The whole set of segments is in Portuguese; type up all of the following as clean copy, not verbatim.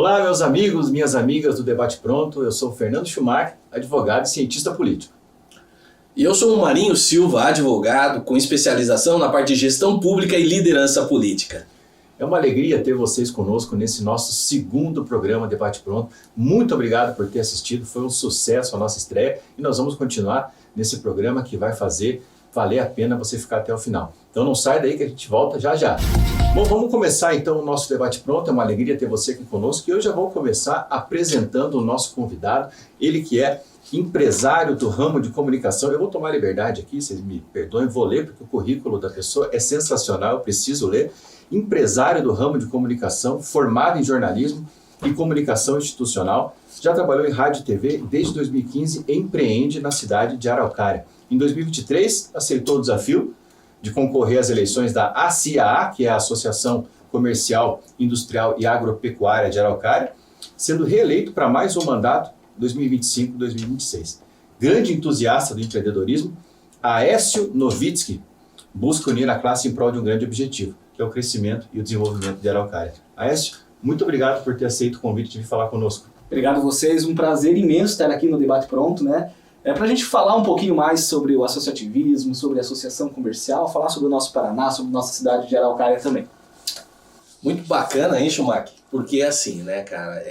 Olá, meus amigos, minhas amigas do Debate Pronto. Eu sou o Fernando Schumacher, advogado e cientista político. E eu sou o Marinho Silva, advogado com especialização na parte de gestão pública e liderança política. É uma alegria ter vocês conosco nesse nosso segundo programa Debate Pronto. Muito obrigado por ter assistido, foi um sucesso a nossa estreia e nós vamos continuar nesse programa que vai fazer valer a pena você ficar até o final. Então não sai daí que a gente volta já já. Bom, vamos começar então o nosso Debate Pronto. É uma alegria ter você aqui conosco e eu já vou começar apresentando o nosso convidado, ele que é empresário do ramo de comunicação. Eu vou tomar liberdade aqui, vocês me perdoem, vou ler porque o currículo da pessoa é sensacional, eu preciso ler. Empresário do ramo de comunicação, formado em jornalismo e comunicação institucional, já trabalhou em rádio e TV desde 2015 e empreende na cidade de Araucária. Em 2023, aceitou o desafio de concorrer às eleições da ACIAA, que é a Associação Comercial, Industrial e Agropecuária de Araucária, sendo reeleito para mais um mandato 2025-2026. Grande entusiasta do empreendedorismo, Aécio Novitsky busca unir a classe em prol de um grande objetivo, que é o crescimento e o desenvolvimento de Araucária. Aécio, muito obrigado por ter aceito o convite de vir falar conosco. Obrigado a vocês, um prazer imenso estar aqui no Debate Pronto, né? Para a gente falar um pouquinho mais sobre o associativismo, sobre a associação comercial, falar sobre o nosso Paraná, sobre nossa cidade de Araucária também. Muito bacana, hein, Schumacher? Porque assim, né, cara,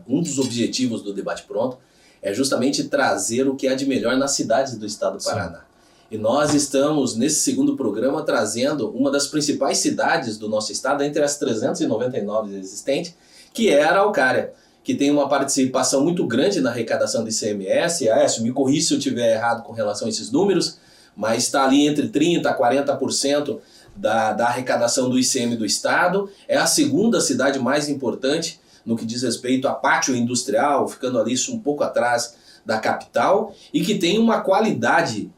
um dos objetivos do Debate Pronto é justamente trazer o que há de melhor nas cidades do estado do Paraná. Sim. E nós estamos, nesse segundo programa, trazendo uma das principais cidades do nosso estado, entre as 399 existentes, que é Araucária, que tem uma participação muito grande na arrecadação do ICMS. Aécio, me corrija se eu estiver errado com relação a esses números, mas está ali entre 30% a 40% da arrecadação do ICM do estado. É a segunda cidade mais importante no que diz respeito a pátio industrial, ficando ali um pouco atrás da capital, e que tem uma qualidade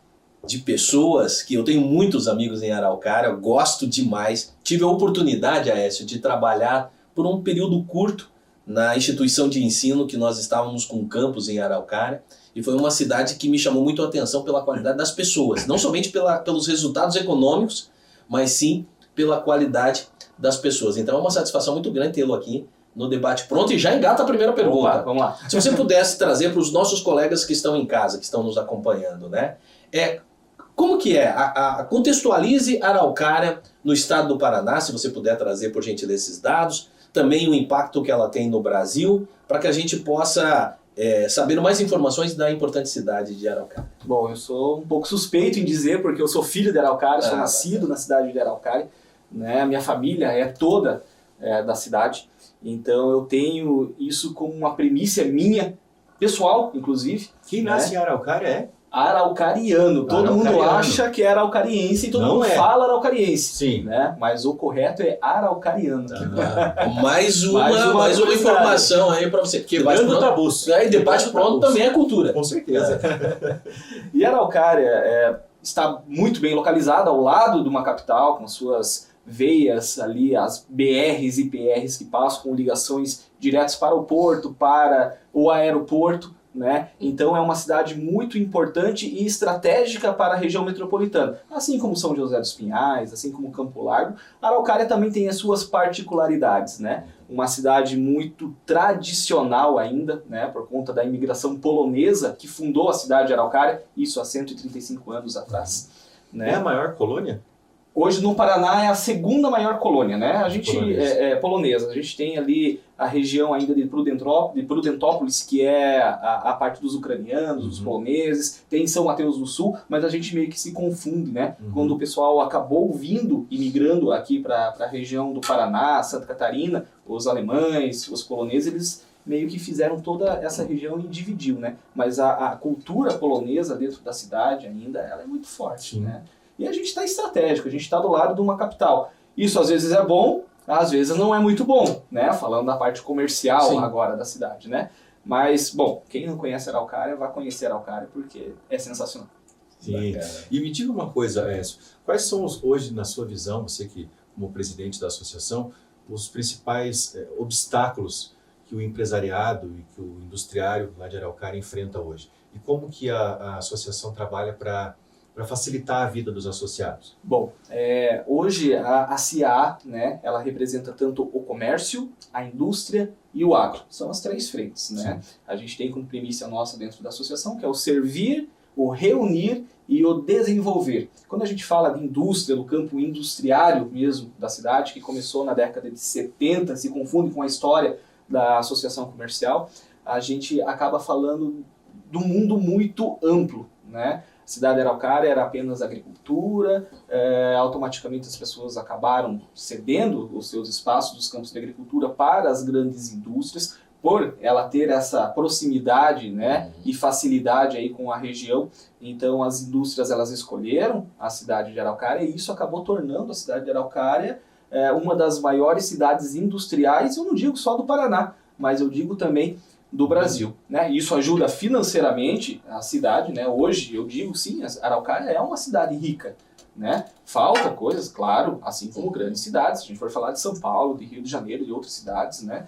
de pessoas, que eu tenho muitos amigos em Araucária, eu gosto demais. Tive a oportunidade, Aécio, de trabalhar por um período curto na instituição de ensino que nós estávamos com campus em Araucária, e foi uma cidade que me chamou muito a atenção pela qualidade das pessoas, não somente pelos resultados econômicos, mas sim pela qualidade das pessoas. Então é uma satisfação muito grande tê-lo aqui no Debate Pronto. E já engata a primeira pergunta. Vamos lá. Se você pudesse trazer para os nossos colegas que estão em casa, que estão nos acompanhando, né? Como que é? Contextualize Araucária no estado do Paraná, se você puder trazer, por gentileza, esses dados. Também o impacto que ela tem no Brasil, para que a gente possa saber mais informações da importante cidade de Araucária. Bom, eu sou um pouco suspeito em dizer, porque eu sou filho de Araucária, sou nascido na cidade de Araucária, né? A minha família é toda da cidade, então eu tenho isso como uma premissa minha, pessoal, inclusive. Quem nasce em Araucária é? Araucariano. Todo mundo acha que é araucariense e todo mundo fala araucariense. Sim. Né? Mas o correto é araucariano. Mais uma informação aí para você. Quebrando tabus. Debate Pronto também é cultura. Com certeza. E Araucária está muito bem localizada ao lado de uma capital, com suas veias ali, as BRs e PRs que passam com ligações diretas para o porto, para o aeroporto. Né? Então é uma cidade muito importante e estratégica para a região metropolitana. Assim como São José dos Pinhais, assim como Campo Largo, Araucária também tem as suas particularidades. Né? Uma cidade muito tradicional ainda, né? Por conta da imigração polonesa que fundou a cidade de Araucária, isso há 135 anos atrás. Né? É a maior colônia? Hoje no Paraná é a segunda maior colônia, né? A gente polonesa. A gente tem ali a região ainda de Prudentópolis, que é a parte dos ucranianos, dos poloneses. Tem São Mateus do Sul, mas a gente meio que se confunde, né? Quando o pessoal acabou vindo e migrando aqui para a região do Paraná, Santa Catarina, os alemães, os poloneses, eles meio que fizeram toda essa região e dividiu, né? Mas a cultura polonesa dentro da cidade ainda, ela é muito forte, né? E a gente está estratégico, a gente está do lado de uma capital. Isso às vezes é bom, às vezes não é muito bom, né? Falando da parte comercial agora da cidade, né? Mas, bom, quem não conhece Araucária, vai conhecer Araucária porque é sensacional. Sim. E me diga uma coisa, Aécio, quais são hoje, na sua visão, você que como presidente da associação, os principais obstáculos que o empresariado e que o industriário lá de Araucária enfrenta hoje? E como que a associação trabalha para para facilitar a vida dos associados? Bom, hoje a CA, né, ela representa tanto o comércio, a indústria e o agro. São as 3 frentes, né? A gente tem como primícia nossa dentro da associação, que é o servir, o reunir e o desenvolver. Quando a gente fala de indústria, do campo industriário mesmo da cidade, que começou na década de 70, se confunde com a história da associação comercial, a gente acaba falando de um mundo muito amplo, né? A cidade de Araucária era apenas agricultura, automaticamente as pessoas acabaram cedendo os seus espaços dos campos de agricultura para as grandes indústrias, por ela ter essa proximidade, né, e facilidade aí com a região. Então as indústrias elas escolheram a cidade de Araucária e isso acabou tornando a cidade de Araucária uma das maiores cidades industriais, eu não digo só do Paraná, mas eu digo também do Brasil, né? Isso ajuda financeiramente a cidade, né? Hoje eu digo sim, a Araucária é uma cidade rica, né? Falta coisas, claro, assim como grandes cidades. Se a gente for falar de São Paulo, de Rio de Janeiro, de outras cidades, né?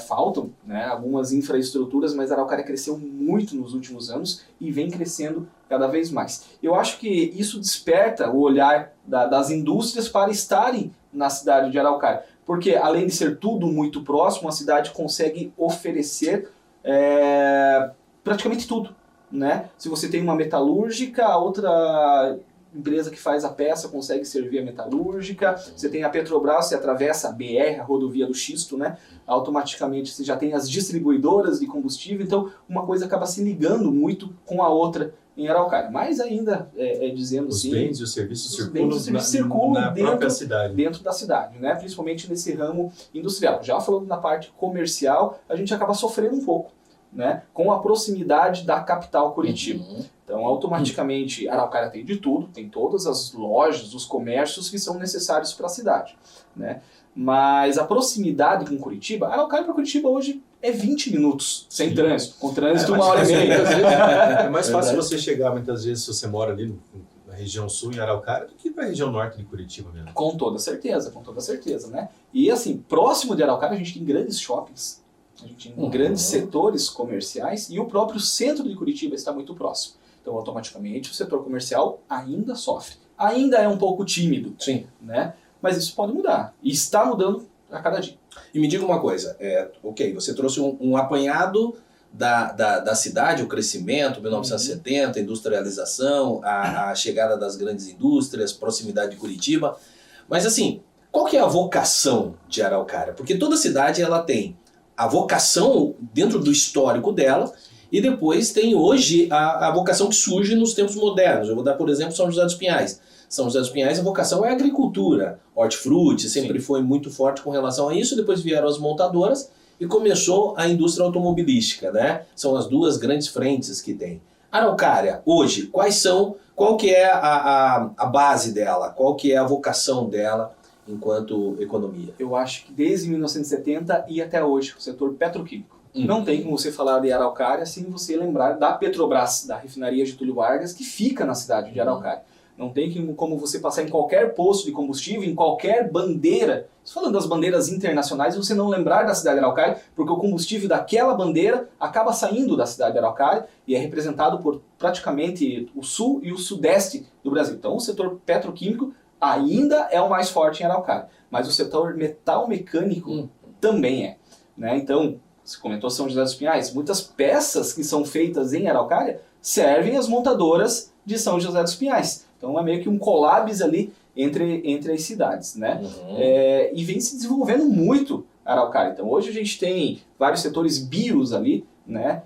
Faltam, né, algumas infraestruturas, mas a Araucária cresceu muito nos últimos anos e vem crescendo cada vez mais. Eu acho que isso desperta o olhar das indústrias para estarem na cidade de Araucária, porque além de ser tudo muito próximo, a cidade consegue oferecer praticamente tudo, né? Se você tem uma metalúrgica, a outra empresa que faz a peça consegue servir a metalúrgica. Você tem a Petrobras, você atravessa a BR, a rodovia do Xisto, né? Automaticamente você já tem as distribuidoras de combustível, então uma coisa acaba se ligando muito com a outra em Araucária. Mas ainda dizendo os assim... bens e os serviços circulam na própria cidade. Dentro da cidade, né? Principalmente nesse ramo industrial. Já falando na parte comercial, a gente acaba sofrendo um pouco, né, com a proximidade da capital Curitiba. Então, automaticamente, Araucária tem de tudo, tem todas as lojas, os comércios que são necessários para a cidade, né? Mas a proximidade com Curitiba, Araucária para Curitiba hoje é 20 minutos, sem trânsito. Com trânsito, 1h30. É mais fácil você chegar, muitas vezes, se você mora ali na região sul, em Araucária, do que para a região norte de Curitiba mesmo. Com toda certeza, né? E assim, próximo de Araucária, a gente tem grandes shoppings. A gente tem grandes setores comerciais e o próprio centro de Curitiba está muito próximo. Então, automaticamente, o setor comercial ainda sofre. Ainda é um pouco tímido, Sim, né? Mas isso pode mudar. E está mudando a cada dia. E me diga uma coisa, ok, você trouxe um apanhado da cidade, o crescimento, 1970, a industrialização, a chegada das grandes indústrias, proximidade de Curitiba. Mas assim, qual que é a vocação de Araucária? Porque toda cidade ela tem a vocação dentro do histórico dela e depois tem hoje a vocação que surge nos tempos modernos. Eu vou dar, por exemplo, São José dos Pinhais. São José dos Pinhais, a vocação é a agricultura, hortifruti, sempre foi muito forte com relação a isso. Depois vieram as montadoras e começou a indústria automobilística, né? São as duas grandes frentes que tem. Araucária, hoje, qual que é a base dela? Qual que é a vocação dela enquanto economia? Eu acho que desde 1970 e até hoje, o setor petroquímico. Não tem como você falar de Araucária sem você lembrar da Petrobras, da refinaria Getúlio Vargas, que fica na cidade de Araucária. Não tem como você passar em qualquer posto de combustível, em qualquer bandeira, falando das bandeiras internacionais, você não lembrar da cidade de Araucária, porque o combustível daquela bandeira acaba saindo da cidade de Araucária e é representado por praticamente o sul e o sudeste do Brasil. Então o setor petroquímico ainda é o mais forte em Araucária, mas o setor metal mecânico também é, né? Então, você comentou São José dos Pinhais, muitas peças que são feitas em Araucária servem às montadoras de São José dos Pinhais. Então é meio que um collabs ali entre as cidades, né? E vem se desenvolvendo muito Araucária. Então hoje a gente tem vários setores bios ali, né?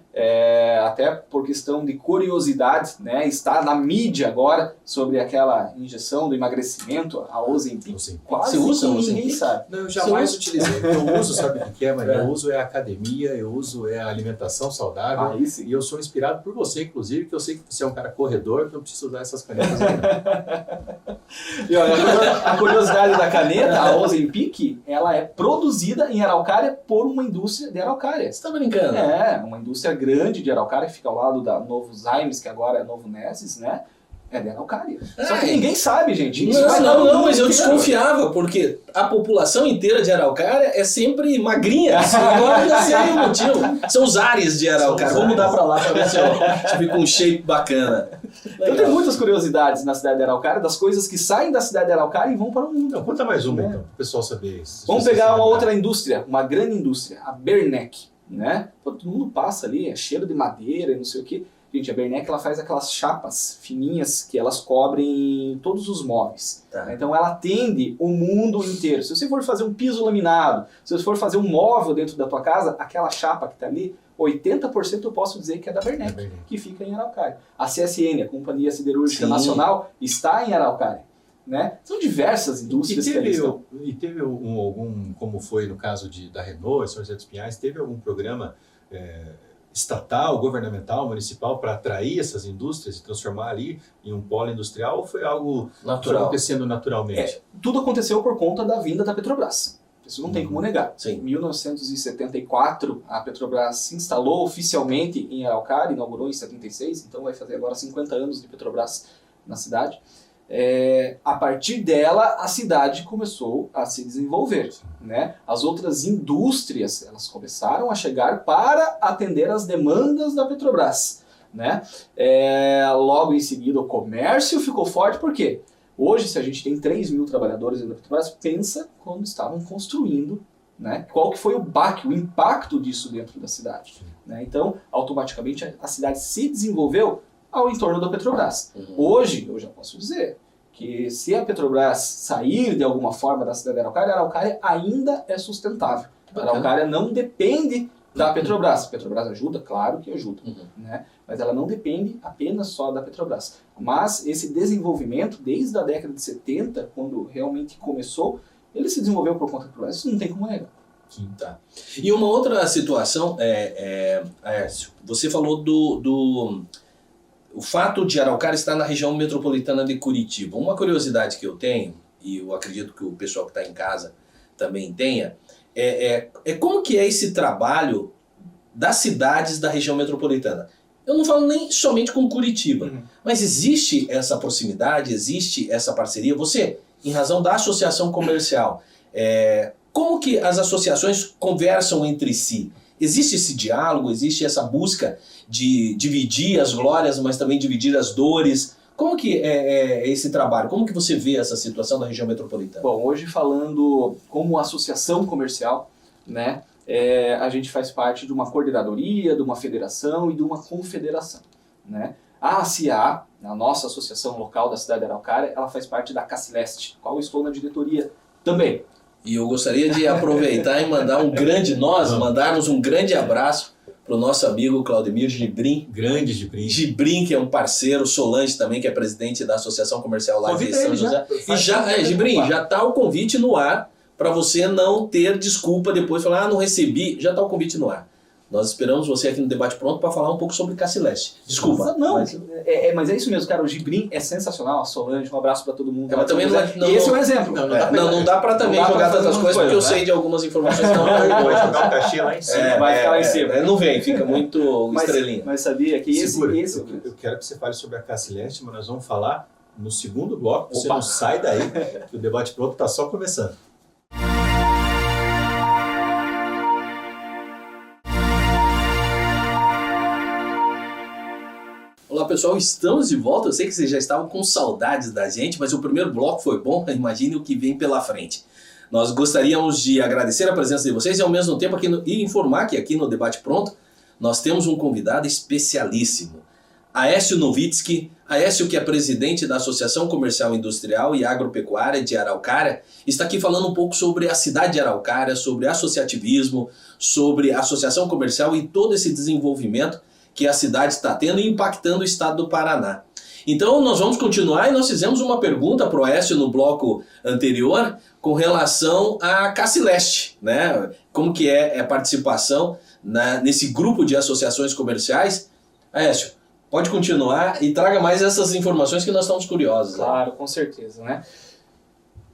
Até por questão de curiosidade, né? Está na mídia agora sobre aquela injeção do emagrecimento, a Ozempic. Quase ninguém sabe. Não, eu jamais utilizei. Eu uso, sabe o que é, mas eu uso a academia, eu uso a alimentação saudável. E eu sou inspirado por você, inclusive, que eu sei que você é um cara corredor, que eu preciso usar essas canetas aí. E olha, a curiosidade da caneta, a Ozempic, ela é produzida em Araucária por uma indústria de Araucária. Você tá brincando? Uma indústria grande de Araucária, que fica ao lado da Novo Zaimes, que agora é Novo Neses, né? é de Araucária. Só que ninguém sabe, gente. Isso não, mas eu desconfiava, porque a população inteira de Araucária é sempre magrinha. Agora eu já sei o motivo. São os ares de Araucária. Vamos mudar pra lá pra ver se eu fico com um shape bacana. Então tem muitas curiosidades na cidade de Araucária, das coisas que saem da cidade de Araucária e vão para o mundo. Então, conta mais uma, então, para o pessoal saber. Vamos pegar uma outra indústria, uma grande indústria, a Bernec, né? Todo mundo passa ali, é cheiro de madeira e não sei o quê. Gente, a Bernec ela faz aquelas chapas fininhas que elas cobrem todos os móveis. Tá. Então ela atende o mundo inteiro. Se você for fazer um piso laminado, se você for fazer um móvel dentro da tua casa, aquela chapa que está ali, 80% eu posso dizer que é da Bernec, que fica em Araucária. A CSN, a Companhia Siderúrgica Nacional, está em Araucária. Né? São diversas indústrias que ali estão. E teve algum, como foi no caso da Renault, São José dos Pinhais, teve algum programa estatal, governamental, municipal para atrair essas indústrias e transformar ali em um polo industrial, ou foi algo natural, acontecendo naturalmente? Tudo aconteceu por conta da vinda da Petrobras. Isso não tem como negar. Sim. Em 1974, a Petrobras se instalou oficialmente em Araucária, inaugurou em 76, então vai fazer agora 50 anos de Petrobras na cidade. A partir dela, a cidade começou a se desenvolver. Né? As outras indústrias elas começaram a chegar para atender as demandas da Petrobras. Né? Logo em seguida, o comércio ficou forte, por quê? Hoje, se a gente tem 3 mil trabalhadores da Petrobras, pensa quando estavam construindo, né? Qual que foi o baque, o impacto disso dentro da cidade. Né? Então, automaticamente, a cidade se desenvolveu ao entorno da Petrobras. Hoje, eu já posso dizer que se a Petrobras sair de alguma forma da cidade de Araucária, a Araucária ainda é sustentável. A Araucária não depende da Petrobras. A Petrobras ajuda? Claro que ajuda. Né? Mas ela não depende apenas só da Petrobras. Mas esse desenvolvimento, desde a década de 70, quando realmente começou, ele se desenvolveu por conta da Petrobras. Isso não tem como negar. Tá. E uma outra situação, você falou o fato de Araucária estar na região metropolitana de Curitiba. Uma curiosidade que eu tenho, e eu acredito que o pessoal que está em casa também tenha, como que é esse trabalho das cidades da região metropolitana. Eu não falo nem somente com Curitiba, mas existe essa proximidade, existe essa parceria. Você, em razão da associação comercial, como que as associações conversam entre si? Existe esse diálogo, existe essa busca de dividir as glórias, mas também dividir as dores? Como que é esse trabalho? Como que você vê essa situação da região metropolitana? Bom, hoje falando como associação comercial, né, a gente faz parte de uma coordenadoria, de uma federação e de uma confederação. Né? A ACA, a nossa associação local da cidade de Araucária, ela faz parte da Cacileste, qual eu estou na diretoria também. E eu gostaria de aproveitar e mandarmos um grande abraço para o nosso amigo Claudemir Gibrim. Grande Gibrim. Gibrim, que é um parceiro, Solange também, que é presidente da Associação Comercial lá de São José. Gibrim, já está o convite no ar para você não ter desculpa depois, falar, não recebi, já está o convite no ar. Nós esperamos você aqui no Debate Pronto para falar um pouco sobre Cacileste. Desculpa. Mas é isso mesmo, cara. O Gibrim é sensacional. A Solange, um abraço para todo mundo. Mas também e esse é um exemplo. Não dá para também jogar tantas coisas, porque eu sei de algumas informações que não vai jogar o cachê lá em cima. Vai ficar lá em cima. Não vem, fica muito estrelinha. Mas sabia que eu quero que você fale sobre a Cacileste, mas nós vamos falar no segundo bloco. Você não sai daí, que o Debate Pronto está só começando. Olá pessoal, estamos de volta. Eu sei que vocês já estavam com saudades da gente, mas o primeiro bloco foi bom, imagine o que vem pela frente. Nós gostaríamos de agradecer a presença de vocês e ao mesmo tempo e informar que aqui no Debate Pronto nós temos um convidado especialíssimo, Aécio Novitsky. Aécio, que é presidente da Associação Comercial Industrial e Agropecuária de Araucária, está aqui falando um pouco sobre a cidade de Araucária, sobre associativismo, sobre associação comercial e todo esse desenvolvimento que a cidade está tendo e impactando o estado do Paraná. Então nós vamos continuar e nós fizemos uma pergunta para o Aécio no bloco anterior com relação à Cacileste, né? Como que é a participação nesse grupo de associações comerciais. Aécio, pode continuar e traga mais essas informações que nós estamos curiosos. Claro, com certeza, né?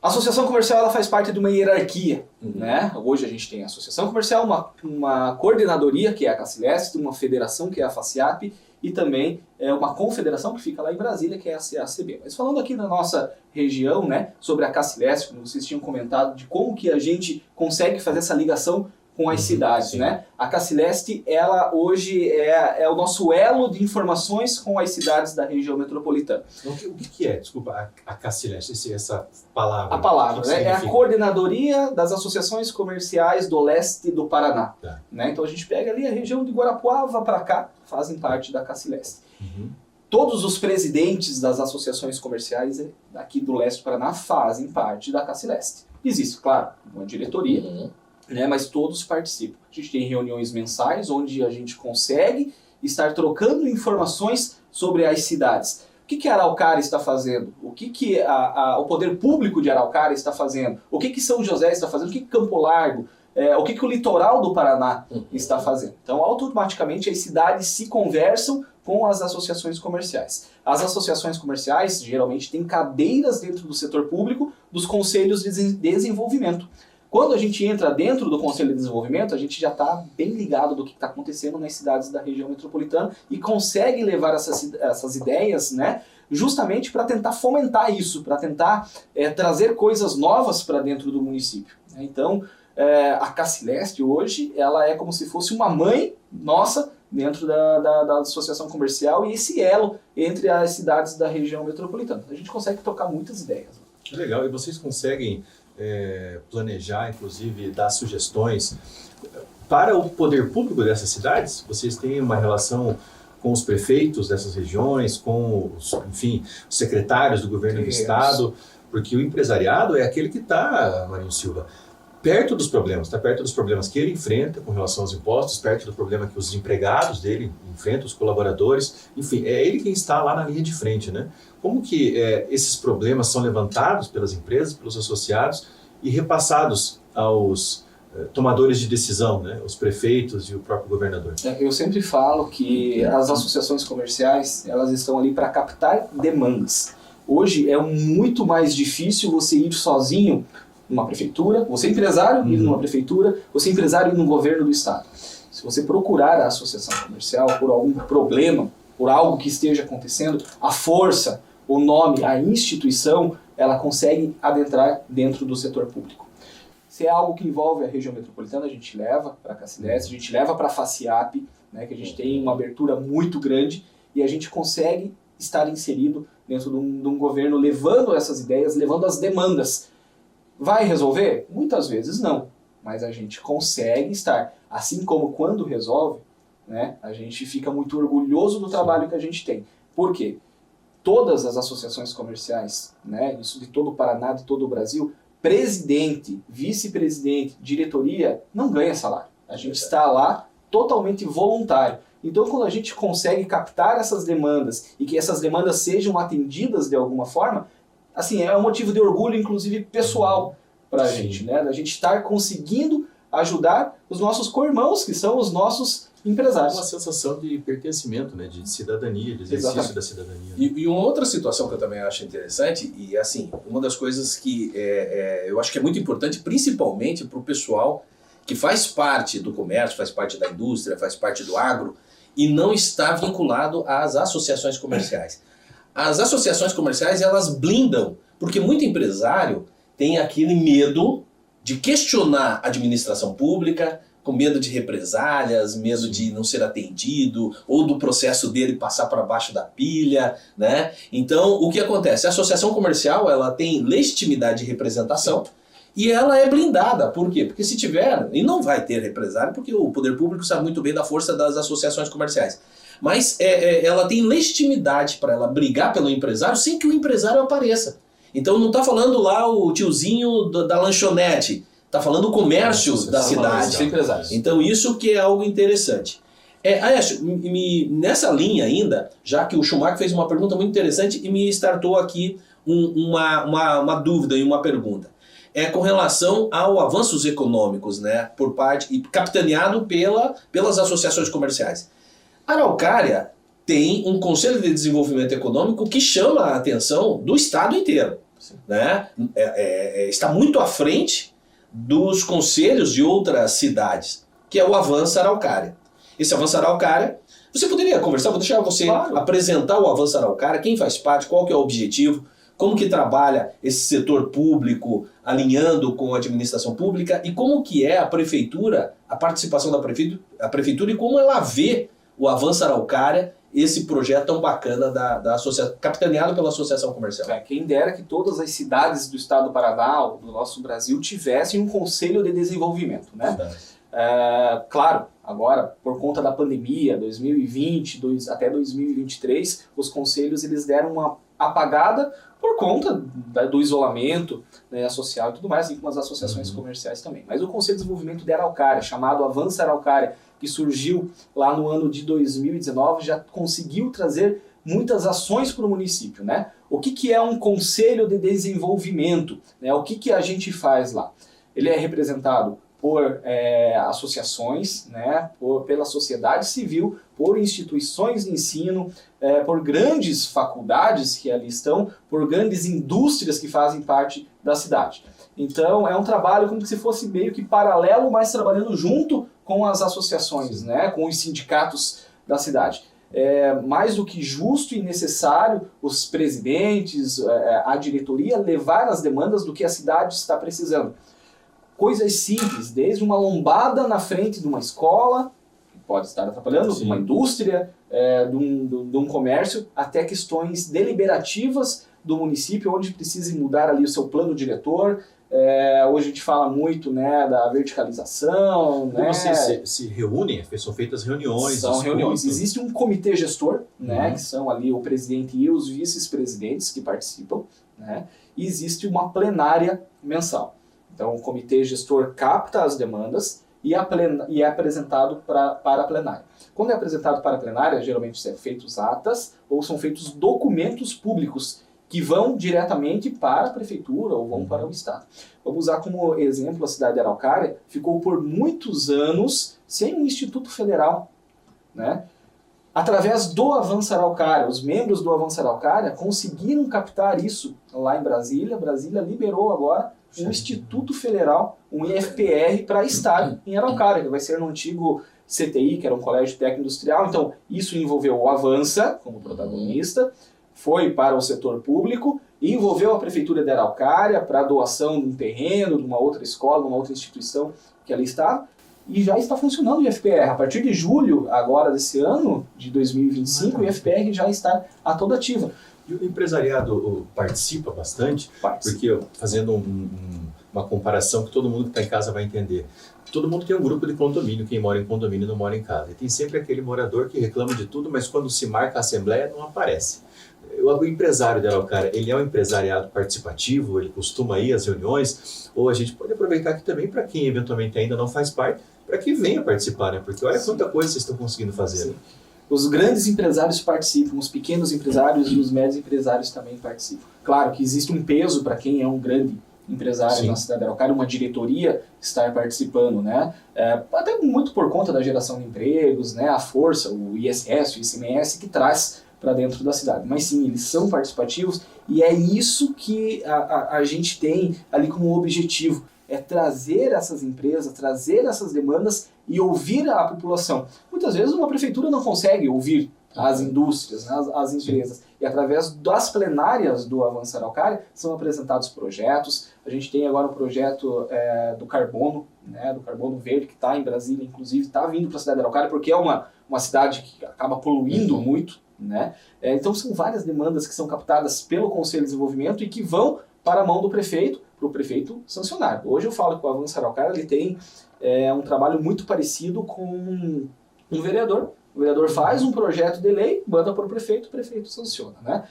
A associação comercial ela faz parte de uma hierarquia, né? Hoje a gente tem a associação comercial, uma coordenadoria, que é a Cacileste, uma federação, que é a FACIAP, e também uma confederação que fica lá em Brasília, que é a CACB. Mas falando aqui na nossa região, né, sobre a Cacileste, como vocês tinham comentado, de como que a gente consegue fazer essa ligação com as cidades, sim. né? A Cacileste, ela hoje é o nosso elo de informações com as cidades da região metropolitana. O que é, desculpa, a Cacileste, essa palavra? A palavra, o que né? É a significa? Coordenadoria das Associações Comerciais do Leste do Paraná. Tá. Né? Então a gente pega ali a região de Guarapuava para cá, fazem parte da Cacileste. Uhum. Todos os presidentes das associações comerciais aqui do Leste do Paraná fazem parte da Cacileste. Existe, claro, uma diretoria, né? Mas todos participam. A gente tem reuniões mensais onde a gente consegue estar trocando informações sobre as cidades. O que a Araucária está fazendo? O que o poder público de Araucária está fazendo? O que São José está fazendo? O que Campo Largo? O que o litoral do Paraná está fazendo? Então, automaticamente, as cidades se conversam com as associações comerciais. As associações comerciais, geralmente, têm cadeiras dentro do setor público dos conselhos de desenvolvimento. Quando a gente entra dentro do Conselho de Desenvolvimento, a gente já está bem ligado do que está acontecendo nas cidades da região metropolitana e consegue levar essas ideias, né, justamente para tentar fomentar isso, para tentar trazer coisas novas para dentro do município. Então, a Cacileste hoje, ela é como se fosse uma mãe nossa dentro da associação comercial e esse elo entre as cidades da região metropolitana. A gente consegue tocar muitas ideias. Que legal, e vocês conseguem planejar, inclusive, dar sugestões para o poder público dessas cidades? Vocês têm uma relação com os prefeitos dessas regiões, com os secretários do governo do estado? Porque o empresariado é aquele que está, Marinho Silva, perto dos problemas, está perto dos problemas que ele enfrenta com relação aos impostos, perto do problema que os empregados dele enfrentam, os colaboradores, enfim, é ele quem está lá na linha de frente, né? Como que esses problemas são levantados pelas empresas, pelos associados e repassados aos tomadores de decisão, né? Os prefeitos e o próprio governador? Eu sempre falo que as associações comerciais, elas estão ali para captar demandas. Hoje é muito mais difícil você ir sozinho numa prefeitura, você é empresário ir numa prefeitura, você é empresário ir no governo do estado. Se você procurar a associação comercial por algum problema, por algo que esteja acontecendo, a força, o nome, a instituição, ela consegue adentrar dentro do setor público. Se é algo que envolve a região metropolitana, a gente leva para a Cacileste, a gente leva para a FACIAP, né, que a gente tem uma abertura muito grande e a gente consegue estar inserido dentro de um governo levando essas ideias, levando as demandas. Vai resolver? Muitas vezes não, mas a gente consegue estar, assim como quando resolve, né, a gente fica muito orgulhoso do trabalho que a gente tem. Por quê? Todas as associações comerciais, né, isso de todo o Paraná, de todo o Brasil, presidente, vice-presidente, diretoria, não ganha salário. A gente está lá totalmente voluntário. Então, quando a gente consegue captar essas demandas e que essas demandas sejam atendidas de alguma forma, assim, é um motivo de orgulho, inclusive pessoal, para a gente, né? Da gente estar conseguindo ajudar os nossos co-irmãos, que são os nossos empresários. Uma sensação de pertencimento, né? De cidadania, de exercício Exatamente. da cidadania. E uma outra situação que eu também acho interessante, e assim, uma das coisas que eu acho que é muito importante, principalmente para o pessoal que faz parte do comércio, faz parte da indústria, faz parte do agro, e não está vinculado às associações comerciais. As associações comerciais, elas blindam, porque muito empresário tem aquele medo de questionar a administração pública, com medo de represálias, medo de não ser atendido, ou do processo dele passar para baixo da pilha, né? Então, o que acontece? A associação comercial, ela tem legitimidade de representação e ela é blindada. Por quê? Porque se tiver, e não vai ter represália, porque o poder público sabe muito bem da força das associações comerciais. Mas ela tem legitimidade para ela brigar pelo empresário sem que o empresário apareça. Então não está falando lá o tiozinho da lanchonete, está falando o comércio da cidade. Então isso que é algo interessante. Aécio, nessa linha ainda, já que o Schumacher fez uma pergunta muito interessante e me startou aqui uma dúvida e uma pergunta. Com relação ao avanços econômicos, né, por parte, e capitaneado pelas associações comerciais. A Araucária tem um Conselho de Desenvolvimento Econômico que chama a atenção do estado inteiro. né? Está muito à frente dos conselhos de outras cidades, que é o Avança Araucária. Esse Avança Araucária, você poderia conversar, vou deixar você apresentar o Avança Araucária, quem faz parte, qual que é o objetivo, como que trabalha esse setor público alinhando com a administração pública e como que é a prefeitura, a participação da prefeitura e como ela vê o Avança Araucária, esse projeto tão bacana da associação, capitaneado pela Associação Comercial. Quem dera que todas as cidades do estado do Paraná, do nosso Brasil, tivessem um conselho de desenvolvimento, né? Claro, agora, por conta da pandemia, 2020 até 2023, os conselhos eles deram uma apagada por conta do isolamento, né, social e tudo mais, assim como as associações comerciais também. Mas o Conselho de Desenvolvimento de Araucária, chamado Avança Araucária, que surgiu lá no ano de 2019, já conseguiu trazer muitas ações para o município, né? O que é um Conselho de Desenvolvimento? Né? O que a gente faz lá? Ele é representado por associações, né, pela sociedade civil, por instituições de ensino, por grandes faculdades que ali estão, por grandes indústrias que fazem parte da cidade. Então é um trabalho como se fosse meio que paralelo, mas trabalhando junto com as associações, né, com os sindicatos da cidade. É mais do que justo e necessário os presidentes, a diretoria levar as demandas do que a cidade está precisando. Coisas simples, desde uma lombada na frente de uma escola, que pode estar atrapalhando, de uma indústria, de um comércio, até questões deliberativas do município, onde precisa mudar ali o seu plano diretor. Hoje a gente fala muito, né, da verticalização. Né? Vocês se reúnem, são feitas reuniões. São reuniões. Existe um comitê gestor, né, que são ali o presidente e os vice-presidentes que participam, né, e existe uma plenária mensal. Então, o comitê gestor capta as demandas e é apresentado para a plenária. Quando é apresentado para a plenária, geralmente são feitos atas ou são feitos documentos públicos que vão diretamente para a prefeitura ou vão para o estado. Vamos usar como exemplo a cidade de Araucária, ficou por muitos anos sem um instituto federal, né? Através do Avança Araucária, os membros do Avança Araucária conseguiram captar isso lá em Brasília. Brasília liberou agora um Instituto Federal, um IFPR, para estar em Araucária, que vai ser no antigo CTI, que era um colégio técnico industrial. Então, isso envolveu o Avança como protagonista, foi para o setor público, e envolveu a Prefeitura de Araucária para a doação de um terreno, de uma outra escola, de uma outra instituição que ali estava, e já está funcionando o IFPR. A partir de julho, agora desse ano, de 2025, o IFPR já está a toda ativa. E o empresariado participa bastante, porque fazendo uma comparação que todo mundo que está em casa vai entender. Todo mundo tem um grupo de condomínio, quem mora em condomínio não mora em casa. E tem sempre aquele morador que reclama de tudo, mas quando se marca a assembleia não aparece. O empresário de Araucária, ele é um empresariado participativo, ele costuma ir às reuniões, ou a gente pode aproveitar aqui também para quem eventualmente ainda não faz parte, para que venha participar, né? Porque olha quanta coisa vocês estão conseguindo fazer. Né? Os grandes empresários participam, os pequenos empresários e os médios empresários também participam. Claro que existe um peso para quem é um grande empresário na cidade de Araucária, uma diretoria estar participando, né? Até muito por conta da geração de empregos, né? A força, o ISS, o ICMS que traz para dentro da cidade. Mas sim, eles são participativos e é isso que a gente tem ali como objetivo, é trazer essas empresas, trazer essas demandas e ouvir a população. Muitas vezes uma prefeitura não consegue ouvir as indústrias, né, as empresas. E através das plenárias do Avança Araucária são apresentados projetos. A gente tem agora um projeto do carbono, né, do carbono verde, que está em Brasília, inclusive está vindo para a cidade de Araucária, porque é uma cidade que acaba poluindo muito. Né? Então são várias demandas que são captadas pelo Conselho de Desenvolvimento e que vão para a mão do prefeito, para o prefeito sancionar. Hoje eu falo que o Avança Araucária ele tem um trabalho muito parecido com um vereador. O vereador faz um projeto de lei, manda para o prefeito sanciona. Né?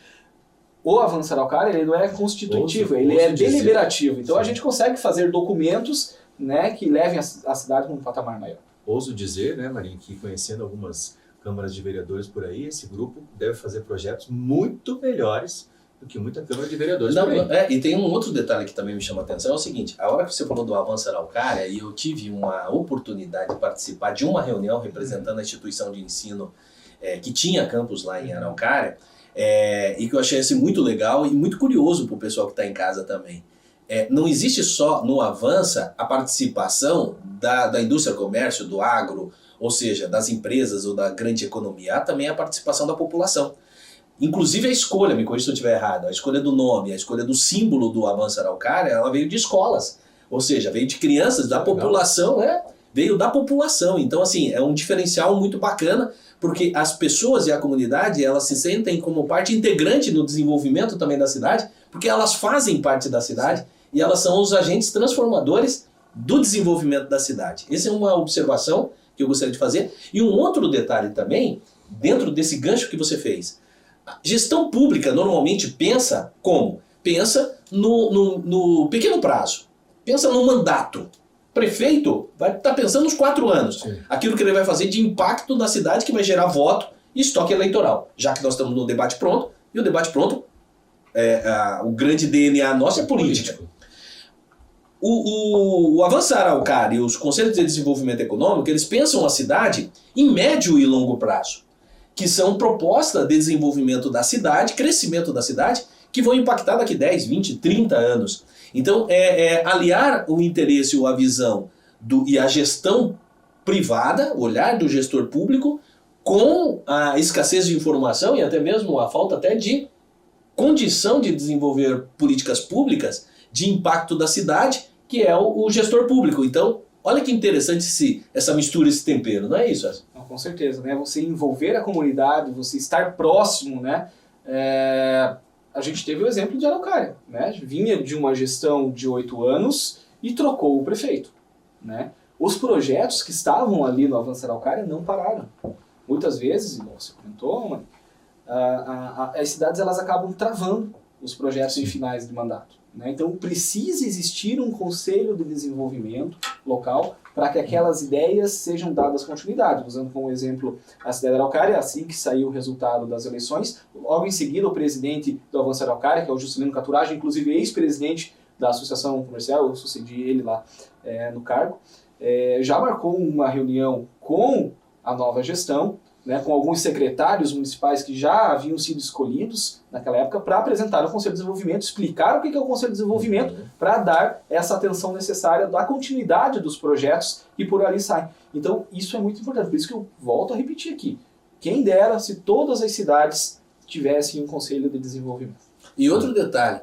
O Avança Araucária ele não é constitutivo, ele é deliberativo. Então a gente consegue fazer documentos, né, que levem a cidade para um patamar maior. Ouso dizer, né, Marinho, que conhecendo algumas câmaras de vereadores por aí, esse grupo deve fazer projetos muito melhores do que muita Câmara de Vereadores por aí. E tem um outro detalhe que também me chama a atenção, é o seguinte, a hora que você falou do Avança Araucária, e eu tive uma oportunidade de participar de uma reunião representando a instituição de ensino que tinha campus lá em Araucária, e que eu achei assim, muito legal e muito curioso para o pessoal que está em casa também. Não existe só no Avança a participação da indústria, comércio, do agro, ou seja, das empresas ou da grande economia, há também a participação da população. Inclusive a escolha, me corrija se eu estiver errado, a escolha do nome, a escolha do símbolo do Avança Araucária, ela veio de escolas, ou seja, veio de crianças, da população, veio da população. Então, assim, é um diferencial muito bacana, porque as pessoas e a comunidade, elas se sentem como parte integrante no desenvolvimento também da cidade, porque elas fazem parte da cidade e elas são os agentes transformadores do desenvolvimento da cidade. Essa é uma observação que eu gostaria de fazer. E um outro detalhe também, dentro desse gancho que você fez, a gestão pública normalmente pensa como? Pensa no pequeno prazo, pensa no mandato. Prefeito vai estar pensando nos 4 anos. Sim. Aquilo que ele vai fazer de impacto na cidade que vai gerar voto e estoque eleitoral. Já que nós estamos no debate pronto, e o debate pronto, o grande DNA nosso é política. O Avança Araucária e os Conselhos de Desenvolvimento Econômico, eles pensam a cidade em médio e longo prazo, que são propostas de desenvolvimento da cidade, crescimento da cidade, que vão impactar daqui 10, 20, 30 anos. Então, aliar o interesse ou a visão e a gestão privada, o olhar do gestor público, com a escassez de informação e até mesmo a falta até de condição de desenvolver políticas públicas de impacto da cidade, que é o gestor público. Então, olha que interessante essa mistura, esse tempero, não é isso, Edson? Não, com certeza, né? Você envolver a comunidade, você estar próximo, né? A gente teve o exemplo de Araucária, né? Vinha de uma gestão de 8 anos e trocou o prefeito, né? Os projetos que estavam ali no Avança Araucária não pararam. Muitas vezes, igual você comentou, as cidades elas acabam travando os projetos em finais de mandato, né? Então precisa existir um conselho de desenvolvimento local para que aquelas ideias sejam dadas continuidade. Usando como exemplo a cidade de Araucária, assim que saiu o resultado das eleições, logo em seguida o presidente do Avança Araucária, que é o Juscelino Caturage, inclusive ex-presidente da Associação Comercial, eu sucedi ele lá no cargo, já marcou uma reunião com a nova gestão, né, com alguns secretários municipais que já haviam sido escolhidos naquela época para apresentar o Conselho de Desenvolvimento, explicar o que é o Conselho de Desenvolvimento, para dar essa atenção necessária da continuidade dos projetos que por ali saem. Então isso é muito importante, por isso que eu volto a repetir aqui. Quem dera se todas as cidades tivessem um Conselho de Desenvolvimento. E outro detalhe,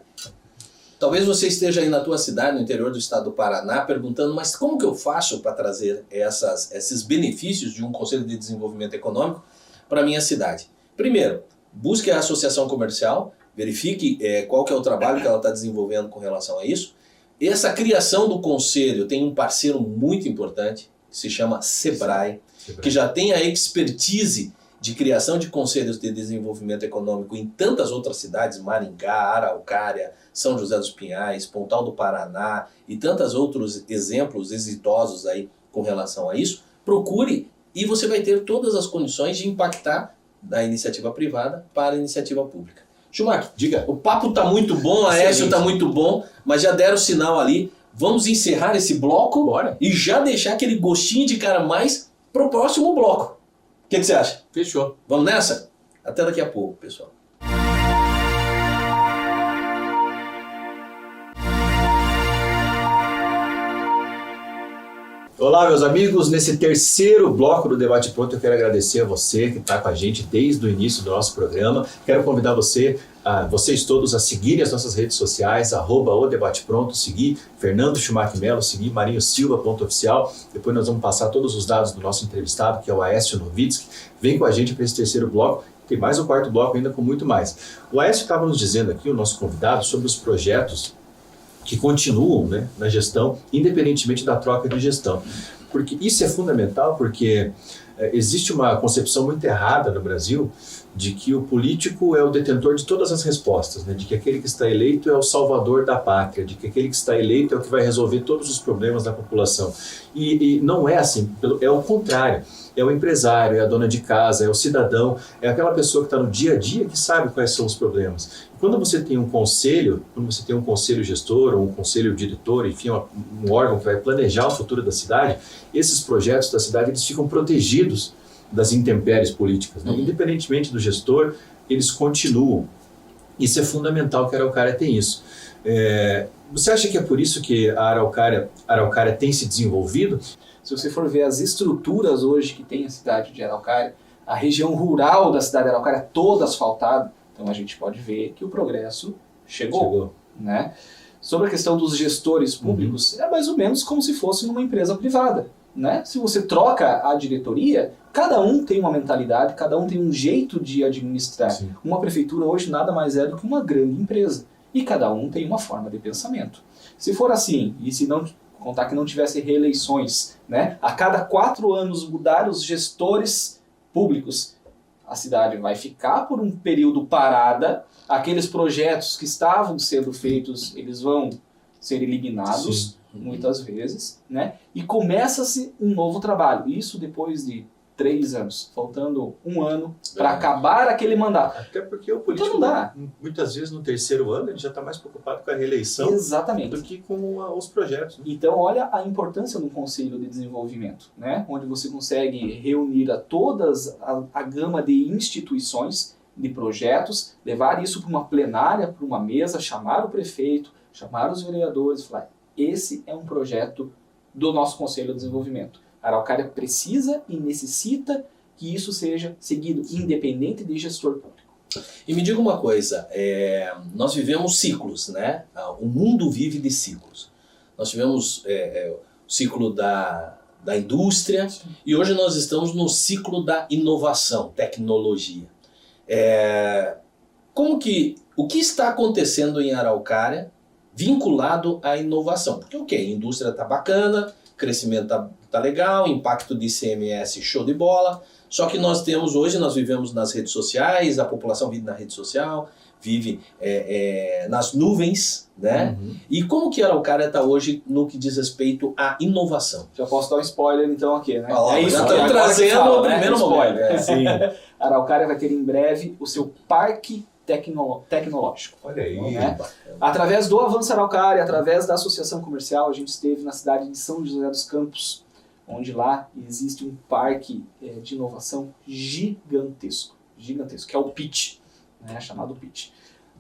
talvez você esteja aí na tua cidade, no interior do estado do Paraná, perguntando, mas como que eu faço para trazer esses benefícios de um Conselho de Desenvolvimento Econômico para a minha cidade? Primeiro, busque a associação comercial, verifique qual que é o trabalho que ela está desenvolvendo com relação a isso. Essa criação do conselho tem um parceiro muito importante, que se chama Sebrae, que já tem a expertise de criação de conselhos de desenvolvimento econômico em tantas outras cidades, Maringá, Araucária, São José dos Pinhais, Pontal do Paraná e tantos outros exemplos exitosos aí com relação a isso. Procure e você vai ter todas as condições de impactar da iniciativa privada para a iniciativa pública. Schumacher, diga. O papo está muito bom, a Aécio está muito bom, mas já deram o sinal ali. Vamos encerrar esse bloco. Bora. E já deixar aquele gostinho de cara mais para o próximo bloco. O que você acha? Fechou. Vamos nessa? Até daqui a pouco, pessoal. Olá, meus amigos. Nesse terceiro bloco do Debate Pronto, eu quero agradecer a você que está com a gente desde o início do nosso programa. Quero convidar vocês todos a seguirem as nossas redes sociais, @odebatepronto, seguir Fernando Schumacher Melo, seguir Marinho Silva.oficial. Depois nós vamos passar todos os dados do nosso entrevistado, que é o Aécio Novitsky. Vem com a gente para esse terceiro bloco. Tem mais um quarto bloco ainda com muito mais. O Aécio estava nos dizendo aqui, o nosso convidado, sobre os projetos que continuam, né, na gestão, independentemente da troca de gestão. Porque isso é fundamental, porque existe uma concepção muito errada no Brasil de que o político é o detentor de todas as respostas, né? De que aquele que está eleito é o salvador da pátria, de que aquele que está eleito é o que vai resolver todos os problemas da população. E não é assim, é o contrário. É o empresário, é a dona de casa, é o cidadão, é aquela pessoa que está no dia a dia que sabe quais são os problemas. E quando você tem um conselho, gestor ou um conselho diretor, enfim, um órgão que vai planejar o futuro da cidade, esses projetos da cidade eles ficam protegidos das intempéries políticas, né? Independentemente do gestor, eles continuam. Isso é fundamental que a Araucária tem isso. Você acha que é por isso que a Araucária tem se desenvolvido? Se você for ver as estruturas hoje que tem a cidade de Araucária, a região rural da cidade de Araucária toda asfaltada, então a gente pode ver que o progresso chegou. Né? Sobre a questão dos gestores públicos, é mais ou menos como se fosse numa empresa privada. Né? Se você troca a diretoria, cada um tem uma mentalidade, cada um tem um jeito de administrar. Sim. Uma prefeitura hoje nada mais é do que uma grande empresa. E cada um tem uma forma de pensamento. Se for assim, e se não contar que não tivesse reeleições, né? A cada 4 anos mudar os gestores públicos, a cidade vai ficar por um período parada, aqueles projetos que estavam sendo feitos, eles vão ser eliminados, muitas vezes, né? E começa-se um novo trabalho. Isso depois de 3 anos, faltando 1 ano para acabar aquele mandato. Até porque o político, então não dá. Muitas vezes no 3º ano, ele já está mais preocupado com a reeleição do que com os projetos. Né? Então olha a importância do Conselho de Desenvolvimento, né? Onde você consegue reunir a todas a gama de instituições, de projetos, levar isso para uma plenária, para uma mesa, chamar o prefeito, chamar os vereadores, falar, esse é um projeto do nosso Conselho de Desenvolvimento. A Araucária precisa e necessita que isso seja seguido, independente de gestor público. E me diga uma coisa, nós vivemos ciclos, né? O mundo vive de ciclos. Nós tivemos o ciclo da indústria e hoje nós estamos no ciclo da inovação, tecnologia. O que está acontecendo em Araucária vinculado à inovação? Porque a indústria está bacana, crescimento tá legal, impacto de ICMS show de bola, só que nós vivemos nas redes sociais, a população vive na rede social, vive nas nuvens, né? E como que a Araucária está hoje no que diz respeito à inovação? Já posso dar um spoiler então aqui, né? Já estamos trazendo o primeiro spoiler. Sim. A Araucária vai ter em breve o seu parque tecnológico. Olha aí. Né? Através do Avança Araucária, através da associação comercial, a gente esteve na cidade de São José dos Campos, onde lá existe um parque de inovação gigantesco, que é o PIT, né? Chamado PIT.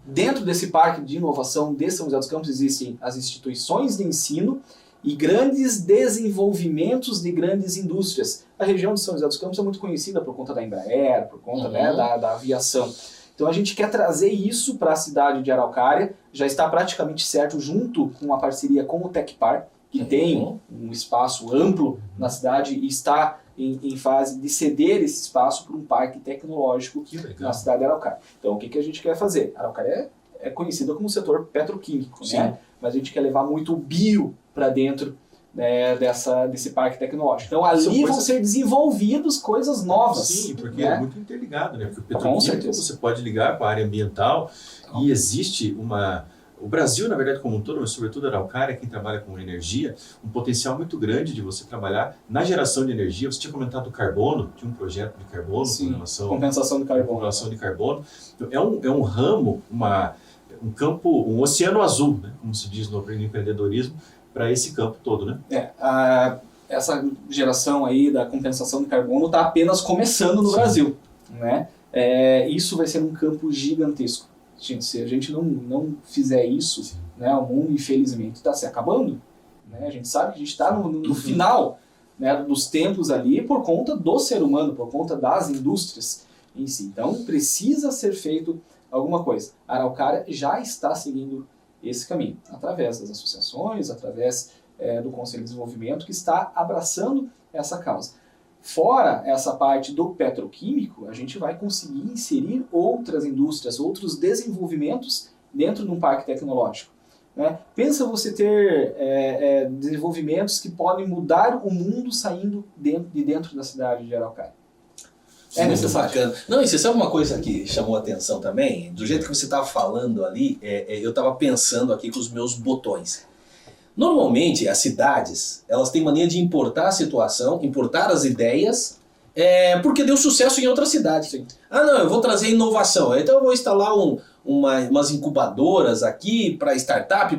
Dentro desse parque de inovação de São José dos Campos existem as instituições de ensino e grandes desenvolvimentos de grandes indústrias. A região de São José dos Campos é muito conhecida por conta da Embraer, por conta né, da aviação. Então a gente quer trazer isso para a cidade de Araucária, já está praticamente certo junto com a parceria com o Tecpar, que tem um espaço amplo na cidade e está em fase de ceder esse espaço para um parque tecnológico na cidade de Araucária. Então o que a gente quer fazer? Araucária é conhecida como setor petroquímico, né? Mas a gente quer levar muito o bio para dentro desse parque tecnológico. Então ali vão ser desenvolvidas coisas novas. Sim, porque né? é muito interligado, né? Porque o petroquímico você pode ligar com a área ambiental e existe o Brasil, na verdade, como um todo, mas sobretudo a Araucária, quem trabalha com energia, um potencial muito grande de você trabalhar na geração de energia. Você tinha comentado do carbono, tinha um projeto de carbono, compensação de carbono. Compensação de carbono. Então, é um ramo, um campo, um oceano azul, né? Como se diz no empreendedorismo, para esse campo todo, né? Essa geração aí da compensação de carbono está apenas começando no Brasil, né? Isso vai ser um campo gigantesco. Gente, se a gente não fizer isso, né, o mundo, infelizmente, está se acabando. Né? A gente sabe que a gente está no final, né, dos tempos ali por conta do ser humano, por conta das indústrias em si. Então, precisa ser feito alguma coisa. A Araucária já está seguindo esse caminho, através das associações, através do Conselho de Desenvolvimento, que está abraçando essa causa. Fora essa parte do petroquímico, a gente vai conseguir inserir outras indústrias, outros desenvolvimentos dentro de um parque tecnológico. Né? Pensa você ter desenvolvimentos que podem mudar o mundo saindo de dentro da cidade de Araucária. Muito bacana. Não, e você sabe uma coisa que chamou a atenção também? Do jeito que você estava falando ali, eu estava pensando aqui com os meus botões. Normalmente, as cidades, elas têm mania de importar a situação, importar as ideias, porque deu sucesso em outra cidade. Sim. Não, eu vou trazer inovação. Então eu vou instalar umas incubadoras aqui para startup.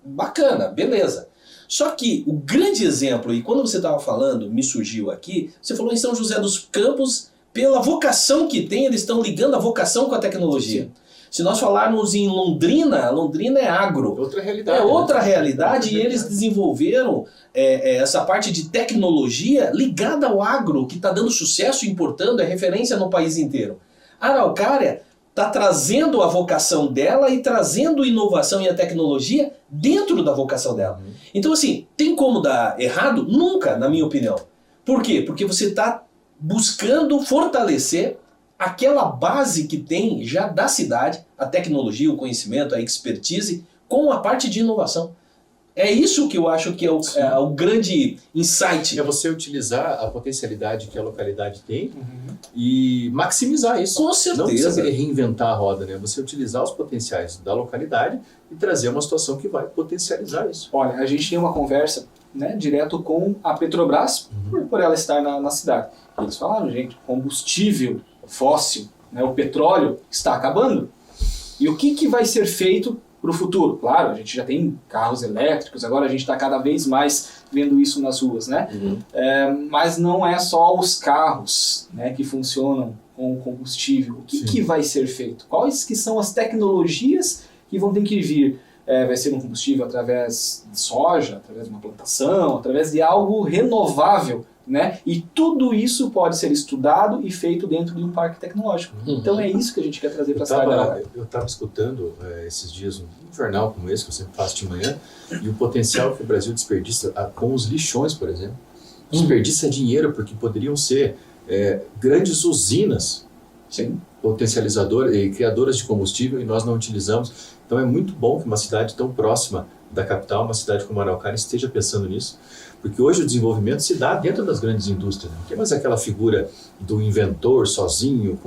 Bacana, beleza. Só que o grande exemplo, e quando você estava falando, me surgiu aqui, você falou em São José dos Campos, pela vocação que tem, eles estão ligando a vocação com a tecnologia. Sim. Se nós falarmos em Londrina, Londrina é agro. Outra realidade. É outra realidade, e eles desenvolveram essa parte de tecnologia ligada ao agro, que está dando sucesso, importando, é referência no país inteiro. A Araucária está trazendo a vocação dela e trazendo inovação e a tecnologia dentro da vocação dela. Então, assim, tem como dar errado? Nunca, na minha opinião. Por quê? Porque você está buscando fortalecer aquela base que tem já da cidade, a tecnologia, o conhecimento, a expertise, com a parte de inovação. É isso que eu acho que é o grande insight. É você utilizar a potencialidade que a localidade tem e maximizar isso. Com certeza. Não precisa querer reinventar a roda, né? Você utilizar os potenciais da localidade e trazer uma situação que vai potencializar isso. Olha, a gente tem uma conversa, né, direto com a Petrobras, por ela estar na cidade. Eles falaram, gente, combustível fóssil, né, o petróleo está acabando. E o que vai ser feito para o futuro? Claro, a gente já tem carros elétricos, agora a gente está cada vez mais vendo isso nas ruas, né? Mas não é só os carros, né, que funcionam com combustível. O que vai ser feito? Quais que são as tecnologias que vão ter que vir? Vai ser um combustível através de soja, através de uma plantação, através de algo renovável, né? E tudo isso pode ser estudado e feito dentro de um parque tecnológico. Então é isso que a gente quer trazer para a cidade. Eu estava escutando esses dias um jornal como esse, que eu sempre faço de manhã, e o potencial que o Brasil desperdiça com os lixões, por exemplo. Desperdiça dinheiro, porque poderiam ser grandes usinas potencializadoras e criadoras de combustível, e nós não utilizamos. Então é muito bom que uma cidade tão próxima da capital, uma cidade como Araucária, esteja pensando nisso, porque hoje o desenvolvimento se dá dentro das grandes indústrias. Não tem mais aquela figura do inventor sozinho,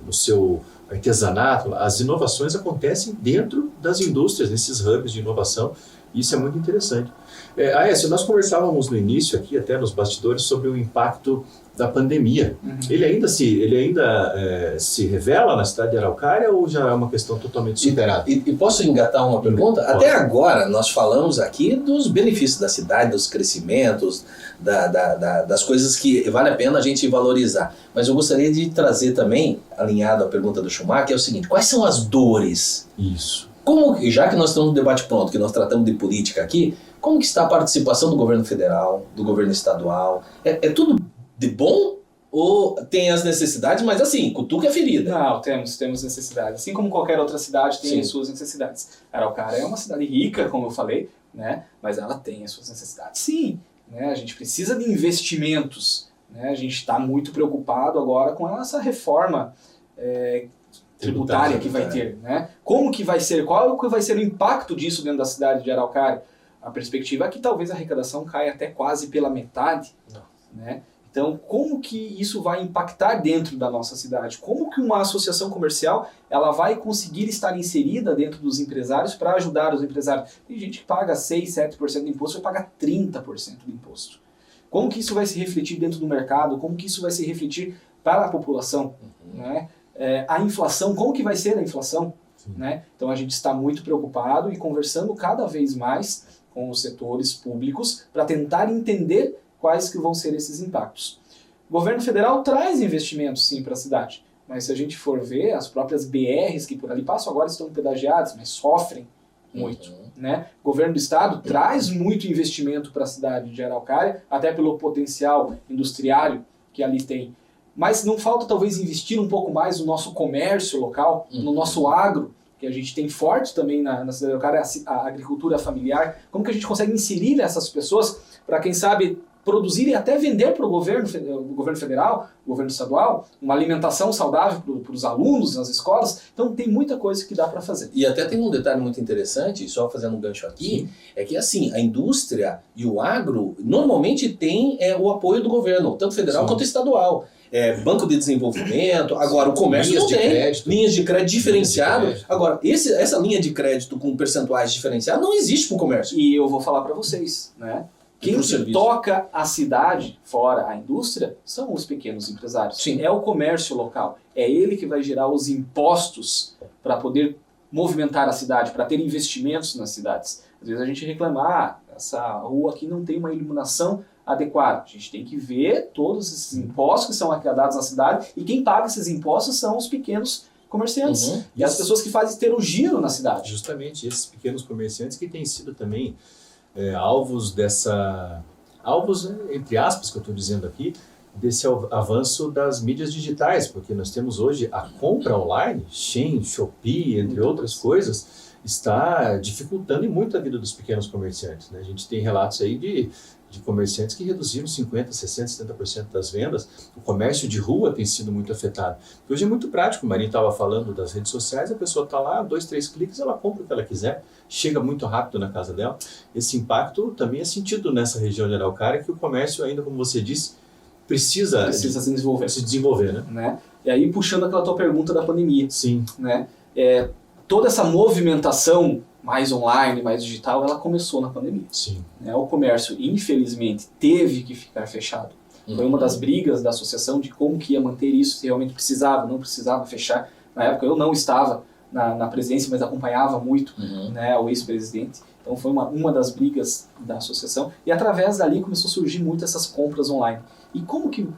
no seu artesanato. As inovações acontecem dentro das indústrias, nesses hubs de inovação, e isso é muito interessante. Aécio, nós conversávamos no início aqui, até nos bastidores, sobre o impacto da pandemia. Ele ainda se revela na cidade de Araucária ou já é uma questão totalmente superada? E posso engatar uma pergunta? Pode. Até agora nós falamos aqui dos benefícios da cidade, dos crescimentos, das coisas que vale a pena a gente valorizar. Mas eu gostaria de trazer também, alinhado à pergunta do Schumacher, é o seguinte: quais são as dores? Isso. Já que nós estamos no debate pronto, que nós tratamos de política aqui, como que está a participação do governo federal, do governo estadual? É tudo de bom ou tem as necessidades, mas assim, cutuca a ferida? Não, temos necessidades. Assim como qualquer outra cidade tem as suas necessidades. Araucária é uma cidade rica, como eu falei, né? Mas ela tem as suas necessidades. Sim, né? A gente precisa de investimentos. Né? A gente está muito preocupado agora com essa reforma tributária que vai ter. Né? Como que vai ser? Qual que vai ser o impacto disso dentro da cidade de Araucária? A perspectiva é que talvez a arrecadação caia até quase pela metade. Né? Então, como que isso vai impactar dentro da nossa cidade? Como que uma associação comercial ela vai conseguir estar inserida dentro dos empresários para ajudar os empresários? Tem gente que paga 6, 7% de imposto, vai pagar 30% de imposto. Como que isso vai se refletir dentro do mercado? Como que isso vai se refletir para a população? Né? A inflação, como que vai ser a inflação? Né? Então, a gente está muito preocupado e conversando cada vez mais com os setores públicos para tentar entender quais que vão ser esses impactos. O governo federal traz investimentos, sim, para a cidade, mas se a gente for ver, as próprias BRs que por ali passam agora estão pedagiadas, mas sofrem muito. Né? O governo do estado traz muito investimento para a cidade de Araucária, até pelo potencial industriário que ali tem. Mas não falta talvez investir um pouco mais no nosso comércio local, no nosso agro, que a gente tem forte também na cidade de Araucária, a agricultura familiar. Como que a gente consegue inserir essas pessoas para, quem sabe, produzir e até vender para o governo federal, o governo estadual, uma alimentação saudável para os alunos nas escolas. Então tem muita coisa que dá para fazer. E até tem um detalhe muito interessante, só fazendo um gancho aqui, é que assim, a indústria e o agro normalmente tem o apoio do governo, tanto federal quanto estadual. Banco de desenvolvimento, agora o comércio não tem linhas de crédito diferenciado. Agora, essa linha de crédito com percentuais diferenciados não existe para o comércio. E eu vou falar para vocês, né? Quem toca a cidade, fora a indústria, são os pequenos empresários. Sim. É o comércio local. É ele que vai gerar os impostos para poder movimentar a cidade, para ter investimentos nas cidades. Às vezes a gente reclama, essa rua aqui não tem uma iluminação adequado. A gente tem que ver todos esses impostos que são arrecadados na cidade e quem paga esses impostos são os pequenos comerciantes e as pessoas que fazem ter o giro na cidade. Justamente esses pequenos comerciantes que têm sido também alvos entre aspas que eu estou dizendo aqui, desse avanço das mídias digitais, porque nós temos hoje a compra online, Shein, Shopee, entre outras coisas, está dificultando muito a vida dos pequenos comerciantes, né? A gente tem relatos aí de comerciantes que reduziram 50%, 60%, 70% das vendas. O comércio de rua tem sido muito afetado. Hoje é muito prático, o Marinho estava falando das redes sociais, a pessoa está lá, 2, 3 cliques, ela compra o que ela quiser, chega muito rápido na casa dela. Esse impacto também é sentido nessa região de Araucária, que o comércio ainda, como você disse, precisa se desenvolver, né? E aí, puxando aquela tua pergunta da pandemia. Sim. Né? Toda essa movimentação mais online, mais digital, ela começou na pandemia. Sim. Né? O comércio, infelizmente, teve que ficar fechado. Foi uma das brigas da associação de como que ia manter isso, se realmente precisava, não precisava fechar. Na época eu não estava na presidência, mas acompanhava muito né, o ex-presidente. Então foi uma das brigas da associação. E através dali começou a surgir muito essas compras online. E como que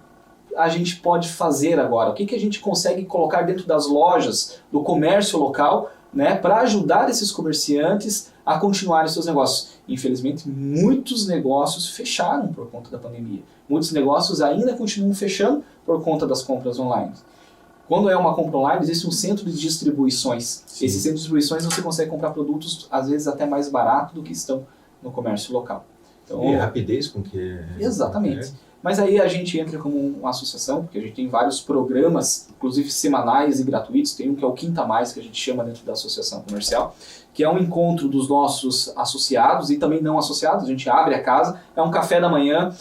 a gente pode fazer agora? O que a gente consegue colocar dentro das lojas, do comércio local, né, para ajudar esses comerciantes a continuarem seus negócios? Infelizmente, muitos negócios fecharam por conta da pandemia. Muitos negócios ainda continuam fechando por conta das compras online. Quando é uma compra online, existe um centro de distribuições. Sim. Esse centro de distribuições você consegue comprar produtos, às vezes, até mais barato do que estão no comércio local. Então, e a rapidez com que... Exatamente. Mas aí a gente entra como uma associação, porque a gente tem vários programas, inclusive semanais e gratuitos. Tem um que é o Quinta Mais, que a gente chama dentro da associação comercial, que é um encontro dos nossos associados e também não associados. A gente abre a casa, é um café da manhã,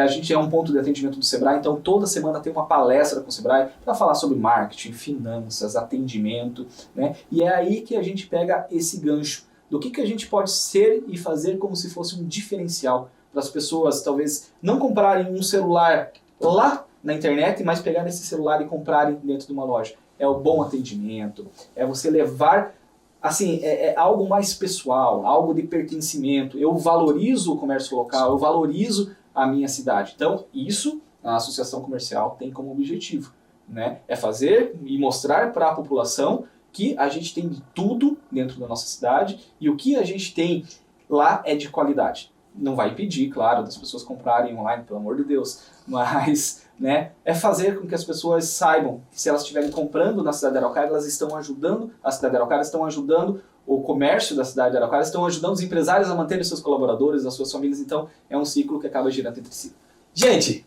a gente é um ponto de atendimento do Sebrae, então toda semana tem uma palestra com o Sebrae para falar sobre marketing, finanças, atendimento, né? E é aí que a gente pega esse gancho do que a gente pode ser e fazer como se fosse um diferencial para as pessoas, talvez, não comprarem um celular lá na internet, mas pegarem esse celular e comprarem dentro de uma loja. É o bom atendimento, é você levar, assim, é algo mais pessoal, algo de pertencimento. Eu valorizo o comércio local, eu valorizo a minha cidade. Então, isso a associação comercial tem como objetivo, né? É fazer e mostrar para a população que a gente tem de tudo dentro da nossa cidade e o que a gente tem lá é de qualidade. Não vai impedir, claro, das pessoas comprarem online, pelo amor de Deus, mas, né, é fazer com que as pessoas saibam que se elas estiverem comprando na cidade de Araucária, elas estão ajudando a cidade de Araucária, estão ajudando o comércio da cidade de Araucária, estão ajudando os empresários a manterem seus colaboradores, as suas famílias, então é um ciclo que acaba girando entre si. Gente,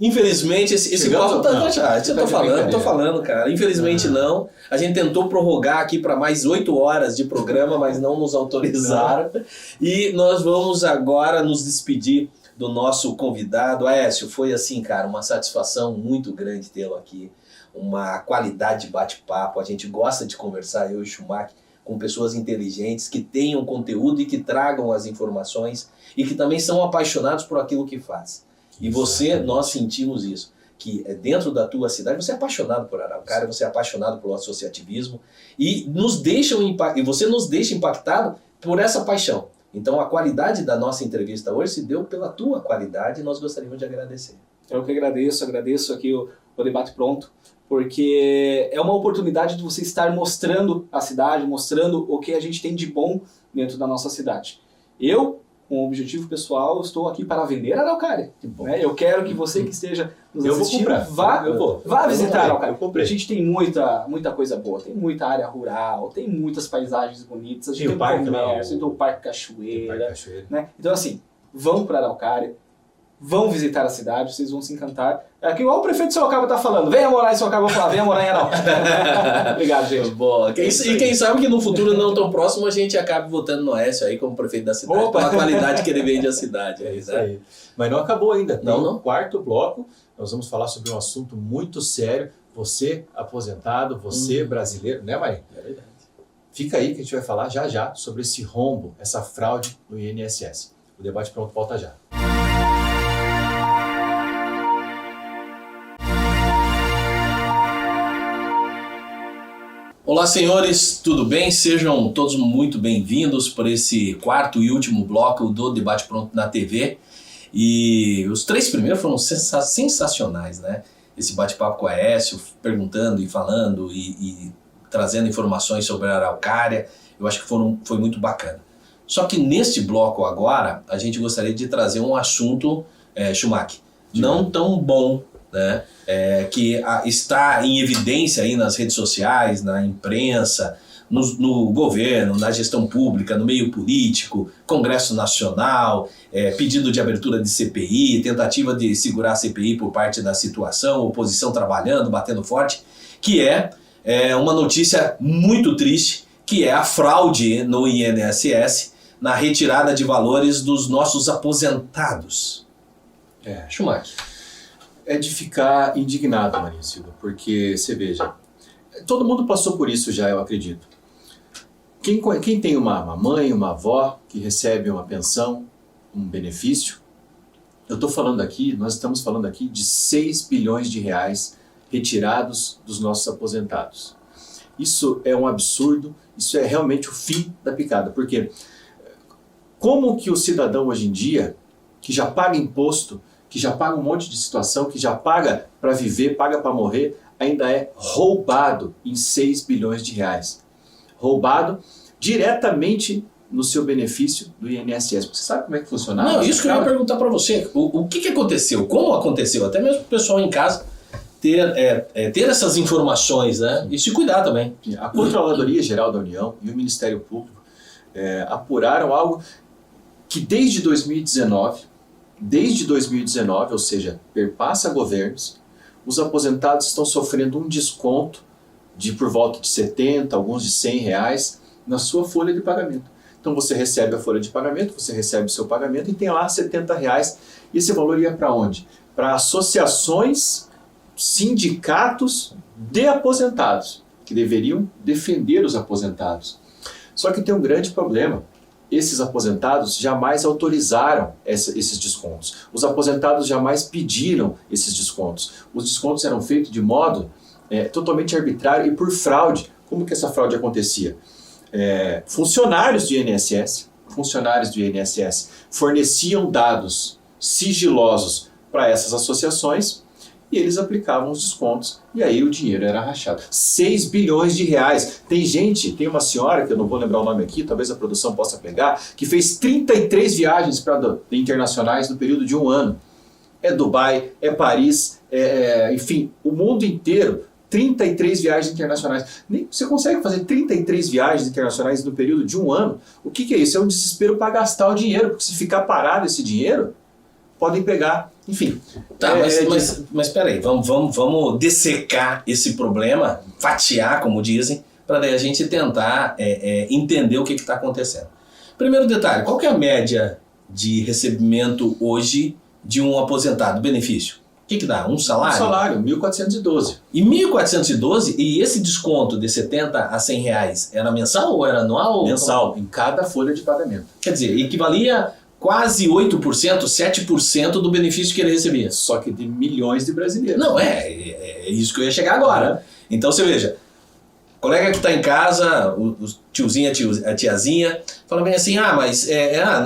infelizmente, esse papo tá já. Eu tô falando, cara. Infelizmente não. A gente tentou prorrogar aqui para mais 8 horas de programa, mas não nos autorizaram. E nós vamos agora nos despedir do nosso convidado. Aécio, foi assim, cara, uma satisfação muito grande tê-lo aqui. Uma qualidade de bate-papo. A gente gosta de conversar, eu e o Schumacher, com pessoas inteligentes que tenham conteúdo e que tragam as informações e que também são apaixonados por aquilo que faz. E você, nós sentimos isso, que dentro da tua cidade, você é apaixonado por Araucária, você é apaixonado pelo associativismo e você nos deixa impactado por essa paixão. Então a qualidade da nossa entrevista hoje se deu pela tua qualidade e nós gostaríamos de agradecer. Eu que agradeço aqui o Debate Pronto, porque é uma oportunidade de você estar mostrando a cidade, mostrando o que a gente tem de bom dentro da nossa cidade. Eu, com o objetivo pessoal, estou aqui para vender Araucária. Né? Eu quero que você que esteja nos assistindo vá visitar Araucária. A gente tem muita coisa boa, tem muita área rural, tem muitas paisagens bonitas, a gente tem o comércio, tem o Parque Cachoeira. Né? Então assim, vão para Araucária, vão visitar a cidade, vocês vão se encantar. Aqui igual o prefeito de Sorocaba está falando, venha morar em Sorocaba, vou falar, venha morar em Araucária. Obrigado, gente. Boa. E quem sabe que no futuro não tão próximo a gente acabe votando no Aécio aí como prefeito da cidade, pela qualidade que ele vende a cidade. É isso aí. Mas não acabou ainda. Tem não. Quarto bloco, nós vamos falar sobre um assunto muito sério. Você aposentado, você brasileiro, né, Marinho? É verdade. Fica aí que a gente vai falar já sobre esse rombo, essa fraude no INSS. O Debate Pronto volta já. Olá, senhores, tudo bem? Sejam todos muito bem-vindos por esse quarto e último bloco do Debate Pronto na TV. E os 3 primeiros foram sensacionais, né? Esse bate-papo com o Aécio, perguntando e falando e trazendo informações sobre a araucária, eu acho que foi muito bacana. Só que neste bloco agora, a gente gostaria de trazer um assunto, Schumacher, não tão bom, né? Que está em evidência aí nas redes sociais, na imprensa, no governo, na gestão pública, no meio político, Congresso Nacional, pedido de abertura de CPI, tentativa de segurar a CPI por parte da situação, oposição trabalhando, batendo forte, que é uma notícia muito triste, que é a fraude no INSS na retirada de valores dos nossos aposentados. Schumacher. É de ficar indignado, Marinho Silva, porque você veja, todo mundo passou por isso já, eu acredito. Quem tem uma mãe, uma avó que recebe uma pensão, um benefício, nós estamos falando aqui de 6 bilhões de reais retirados dos nossos aposentados. Isso é um absurdo, isso é realmente o fim da picada, porque como que o cidadão hoje em dia, que já paga imposto, que já paga um monte de situação, que já paga para viver, paga para morrer, ainda é roubado em 6 bilhões de reais. Roubado diretamente no seu benefício do INSS. Você sabe como é que funcionava? Não, isso que eu ia perguntar para você. O que aconteceu? Como aconteceu? Até mesmo para o pessoal em casa ter essas informações, né? E se cuidar também. A Controladoria Geral da União e o Ministério Público apuraram algo que desde 2019, ou seja, perpassa governos, os aposentados estão sofrendo um desconto de por volta de 70, alguns de 100 reais na sua folha de pagamento. Então você recebe a folha de pagamento, você recebe o seu pagamento e tem lá 70 reais. E esse valor ia para onde? Para associações, sindicatos de aposentados, que deveriam defender os aposentados. Só que tem um grande problema. Esses aposentados jamais autorizaram esses descontos. Os aposentados jamais pediram esses descontos. Os descontos eram feitos de modo totalmente arbitrário e por fraude. Como que essa fraude acontecia? Funcionários do INSS forneciam dados sigilosos para essas associações e eles aplicavam os descontos e aí o dinheiro era rachado. 6 bilhões de reais. Tem uma senhora, que eu não vou lembrar o nome aqui, talvez a produção possa pegar, que fez 33 viagens internacionais no período de um ano. É Dubai, é Paris, enfim, o mundo inteiro. 33 viagens internacionais. Você consegue fazer 33 viagens internacionais no período de um ano? O que é isso? É um desespero para gastar o dinheiro, porque se ficar parado esse dinheiro, podem pegar, enfim. Tá, mas peraí, vamos dessecar esse problema, fatiar, como dizem, para daí a gente tentar entender o que está acontecendo. Primeiro detalhe, qual que é a média de recebimento hoje de um aposentado, benefício? O que dá? Um salário? Um salário, 1.412. E 1.412, e esse desconto de 70 a 100 reais era mensal ou era anual? Mensal, em cada folha de pagamento. Quer dizer, equivalia quase 8%, 7% do benefício que ele recebia. Só que de milhões de brasileiros. Não, é isso que eu ia chegar agora. Então você veja, colega que está em casa, o tiozinho, a tiazinha, fala bem assim, mas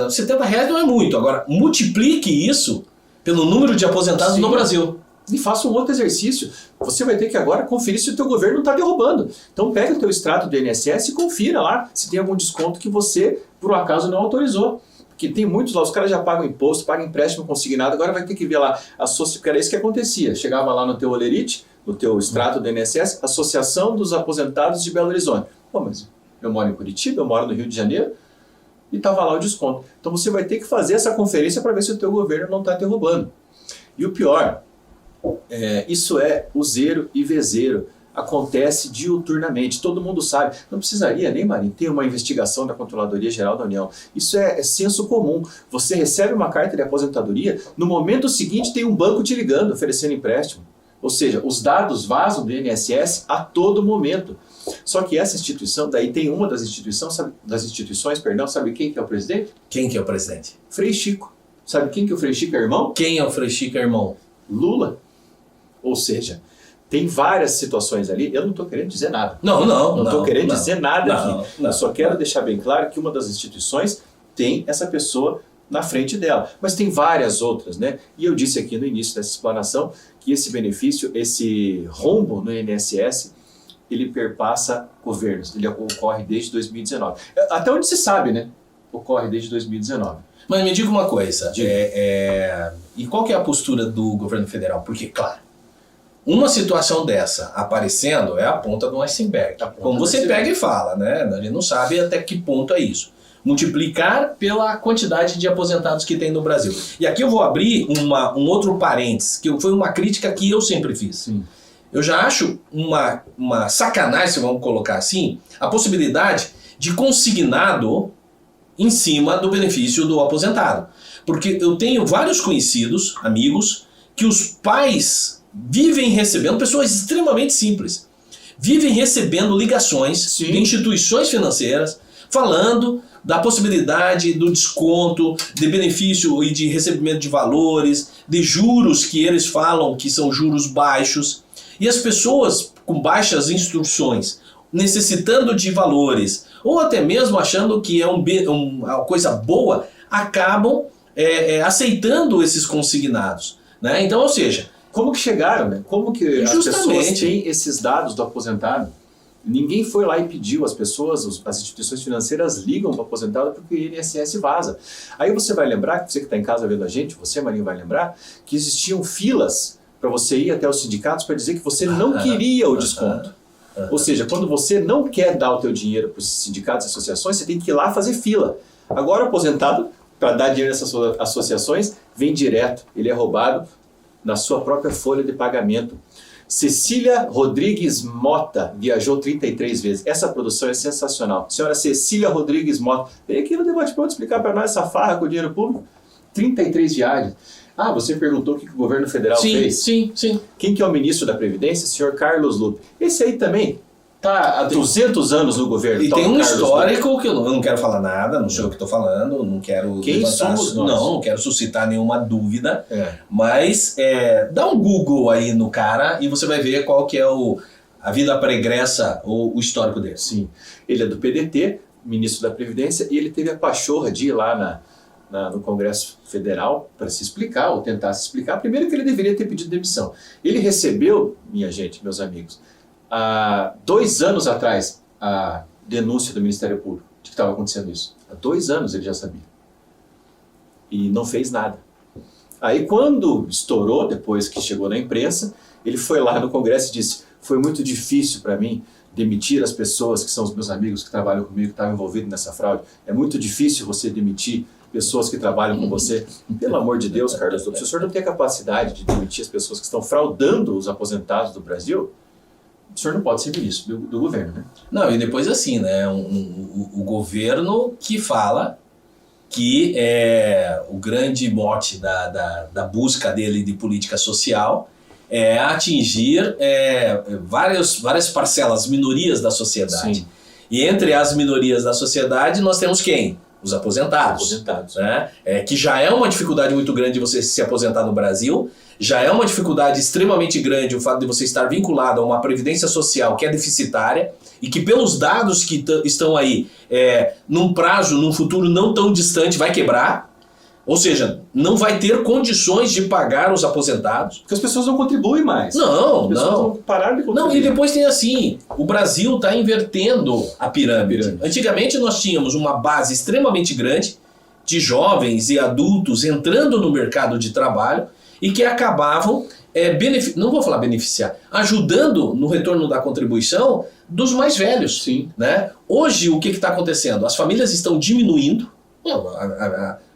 70 reais não é muito. Agora, multiplique isso pelo número de aposentados no Brasil. E faça um outro exercício. Você vai ter que agora conferir se o teu governo não está derrubando. Então pega o teu extrato do INSS e confira lá se tem algum desconto que você, por um acaso, não autorizou. Porque tem muitos lá, os caras já pagam imposto, pagam empréstimo consignado, agora vai ter que ver lá, porque era isso que acontecia. Chegava lá no teu olerite, no teu extrato do INSS, Associação dos Aposentados de Belo Horizonte. Pô, mas eu moro em Curitiba, eu moro no Rio de Janeiro, e estava lá o desconto. Então você vai ter que fazer essa conferência para ver se o teu governo não está derrubando. E o pior, isso é useiro e vezeiro. Acontece diuturnamente, todo mundo sabe. Não precisaria nem, Marinho, ter uma investigação da Controladoria Geral da União. Isso é senso comum. Você recebe uma carta de aposentadoria, no momento seguinte tem um banco te ligando, oferecendo empréstimo. Ou seja, os dados vazam do INSS a todo momento. Só que essa instituição, daí tem uma das instituições, sabe quem que é o presidente? Quem que é o presidente? Frei Chico. Sabe quem que o Frei Chico é irmão? Quem é o Frei Chico é irmão? Lula. Ou seja, tem várias situações ali, eu não estou querendo dizer nada. Não estou querendo dizer nada aqui. Não. Eu só quero deixar bem claro que uma das instituições tem essa pessoa na frente dela. Mas tem várias outras, né? E eu disse aqui no início dessa explanação que esse benefício, esse rombo no INSS, ele perpassa governos, ele ocorre desde 2019. Até onde se sabe, né? Ocorre desde 2019. Mas me diga uma coisa, e qual que é a postura do governo federal? Porque, claro, uma situação dessa aparecendo é a ponta do iceberg. Como você pega e fala, né? A gente não sabe até que ponto é isso. Multiplicar pela quantidade de aposentados que tem no Brasil. E aqui eu vou abrir um outro parênteses, que foi uma crítica que eu sempre fiz. Sim. Eu já acho uma sacanagem, se vamos colocar assim, a possibilidade de consignado em cima do benefício do aposentado. Porque eu tenho vários conhecidos, amigos, que os pais vivem recebendo, pessoas extremamente simples, vivem recebendo ligações de instituições financeiras falando da possibilidade do desconto, de benefício e de recebimento de valores, de juros que eles falam que são juros baixos. E as pessoas com baixas instruções, necessitando de valores, ou até mesmo achando que é uma coisa boa, acabam aceitando esses consignados. Né? Então, ou seja... Como que chegaram, né? Como que as pessoas têm esses dados do aposentado? Ninguém foi lá e pediu, as pessoas, as instituições financeiras ligam para o aposentado porque o INSS vaza. Aí você vai lembrar, você que está em casa vendo a gente, você, Marinho, vai lembrar, que existiam filas para você ir até os sindicatos para dizer que você não queria o desconto. Ou seja, quando você não quer dar o teu dinheiro para os sindicatos e associações, você tem que ir lá fazer fila. Agora o aposentado, para dar dinheiro nessas associações, vem direto, ele é roubado na sua própria folha de pagamento. Cecília Rodrigues Mota viajou 33 vezes. Essa produção é sensacional. Senhora Cecília Rodrigues Mota, vem aqui no Debate Pronto explicar para nós essa farra com o dinheiro público. 33 viagens. Ah, você perguntou o que o governo federal fez? Sim. Quem que é o ministro da Previdência? Senhor Carlos Lupe. Esse aí também está há 200 anos no governo. E tem um histórico que eu não quero falar nada, não sei o que estou falando, não quero não quero suscitar nenhuma dúvida, mas dá um Google aí no cara e você vai ver qual que é a vida pregressa ou o histórico dele. Sim, ele é do PDT, ministro da Previdência, e ele teve a pachorra de ir lá no Congresso Federal para se explicar, ou tentar se explicar. Primeiro que ele deveria ter pedido demissão. Ele recebeu, minha gente, meus amigos, há 2 anos atrás, a denúncia do Ministério Público de que estava acontecendo isso. Há 2 anos ele já sabia. E não fez nada. Aí quando estourou, depois que chegou na imprensa, ele foi lá no Congresso e disse: foi muito difícil para mim demitir as pessoas que são os meus amigos que trabalham comigo, que estavam envolvidos nessa fraude. É muito difícil você demitir pessoas que trabalham com você. Pelo amor de Deus, Carlos, se o senhor não tem a capacidade de demitir as pessoas que estão fraudando os aposentados do Brasil, o senhor não pode ser ministro do governo, né? Não, e depois assim, né, o governo que fala que o grande mote da busca dele de política social é atingir várias parcelas, minorias da sociedade. Sim. E entre as minorias da sociedade nós temos quem? Os aposentados. Né? Que já é uma dificuldade muito grande você se aposentar no Brasil, já é uma dificuldade extremamente grande o fato de você estar vinculado a uma previdência social que é deficitária e que pelos dados que estão aí, num prazo, num futuro não tão distante, vai quebrar. Ou seja, não vai ter condições de pagar os aposentados. Porque as pessoas não contribuem mais. Não. Vão parar de contribuir. Não, e depois tem assim, o Brasil está invertendo a pirâmide. Antigamente nós tínhamos uma base extremamente grande de jovens e adultos entrando no mercado de trabalho e que acabavam, não vou falar beneficiar, ajudando no retorno da contribuição dos mais velhos. Sim. Né? Hoje o que está acontecendo? As famílias estão diminuindo.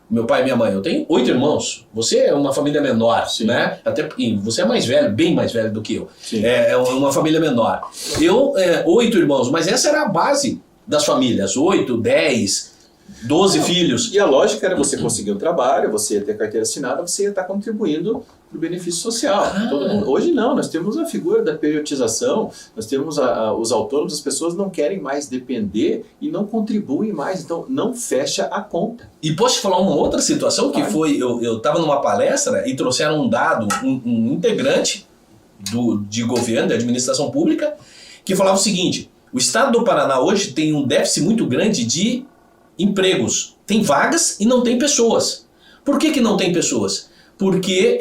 Meu pai e minha mãe, eu tenho 8 irmãos. Você é uma família menor, né? Até você é mais velho, bem mais velho do que eu. É uma família menor. Eu, 8 irmãos, mas essa era a base das famílias. 8, 10, 12 filhos. E a lógica era você conseguir um trabalho, você ia ter carteira assinada, você ia estar contribuindo para o benefício social. Todo mundo. Hoje não, nós temos a figura da periodização, nós temos os autônomos, as pessoas não querem mais depender e não contribuem mais, então não fecha a conta. E posso te falar uma outra situação que foi, eu estava numa palestra e trouxeram um dado, um integrante de governo, de administração pública, que falava o seguinte: o estado do Paraná hoje tem um déficit muito grande de empregos, tem vagas e não tem pessoas. Por que não tem pessoas? Porque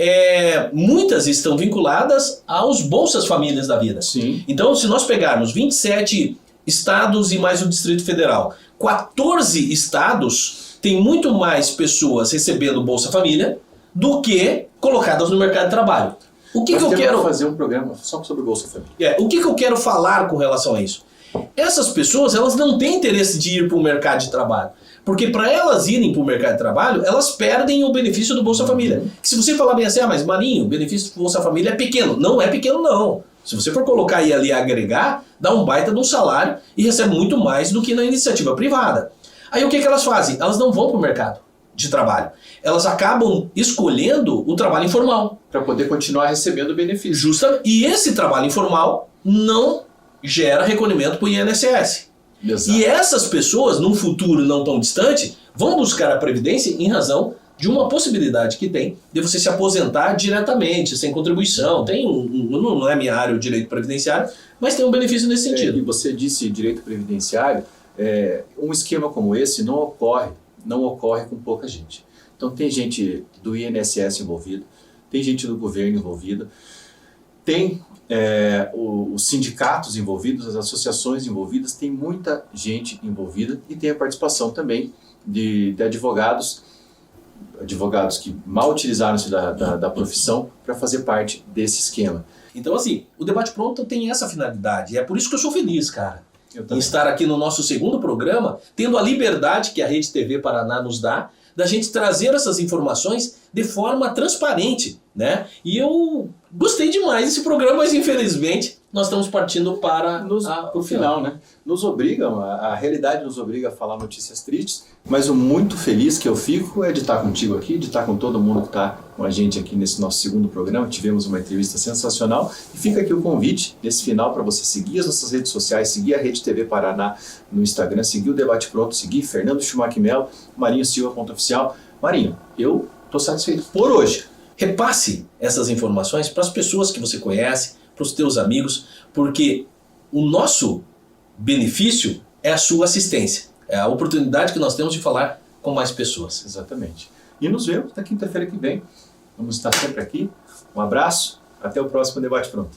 muitas estão vinculadas aos Bolsas Famílias da vida. Sim. Então, se nós pegarmos 27 estados e mais o Distrito Federal, 14 estados têm muito mais pessoas recebendo Bolsa Família do que colocadas no mercado de trabalho. O que eu quero fazer um programa só sobre Bolsa Família. O que eu quero falar com relação a isso? Essas pessoas, elas não têm interesse de ir para o mercado de trabalho. Porque para elas irem para o mercado de trabalho, elas perdem o benefício do Bolsa Família. Que se você falar bem assim, mas Marinho, o benefício do Bolsa Família é pequeno. Não é pequeno, não. Se você for colocar e ali agregar, dá um baita de um salário e recebe muito mais do que na iniciativa privada. Aí o que elas fazem? Elas não vão para o mercado de trabalho. Elas acabam escolhendo o trabalho informal. Para poder continuar recebendo o benefício. Justamente. E esse trabalho informal não gera recolhimento para o INSS. Exato. E essas pessoas, num futuro não tão distante, vão buscar a Previdência em razão de uma possibilidade que tem de você se aposentar diretamente, sem contribuição. Não é minha área o direito previdenciário, mas tem um benefício nesse sentido. E você disse direito previdenciário, um esquema como esse não ocorre com pouca gente. Então tem gente do INSS envolvido, tem gente do governo envolvida, tem os sindicatos envolvidos, as associações envolvidas, tem muita gente envolvida e tem a participação também de advogados que mal utilizaram-se da profissão para fazer parte desse esquema. Então assim, o Debate Pronto tem essa finalidade e é por isso que eu sou feliz, cara, em estar aqui no nosso segundo programa, tendo a liberdade que a Rede TV Paraná nos dá, da gente trazer essas informações de forma transparente, né? E eu gostei demais desse programa, mas infelizmente nós estamos partindo para o final, né? A realidade nos obriga a falar notícias tristes, mas o muito feliz que eu fico é de estar contigo aqui, de estar com todo mundo que está com a gente aqui nesse nosso segundo programa. Tivemos uma entrevista sensacional e fica aqui o convite nesse final para você seguir as nossas redes sociais, seguir a Rede TV Paraná no Instagram, seguir o Debate Pronto, seguir Fernando Schumacher Melo, Marinho Silva.oficial. Marinho, eu estou satisfeito por hoje. Repasse essas informações para as pessoas que você conhece, para os teus amigos, porque o nosso benefício é a sua assistência. É a oportunidade que nós temos de falar com mais pessoas. Exatamente. E nos vemos na quinta-feira que vem. Vamos estar sempre aqui. Um abraço. Até o próximo Debate Pronto.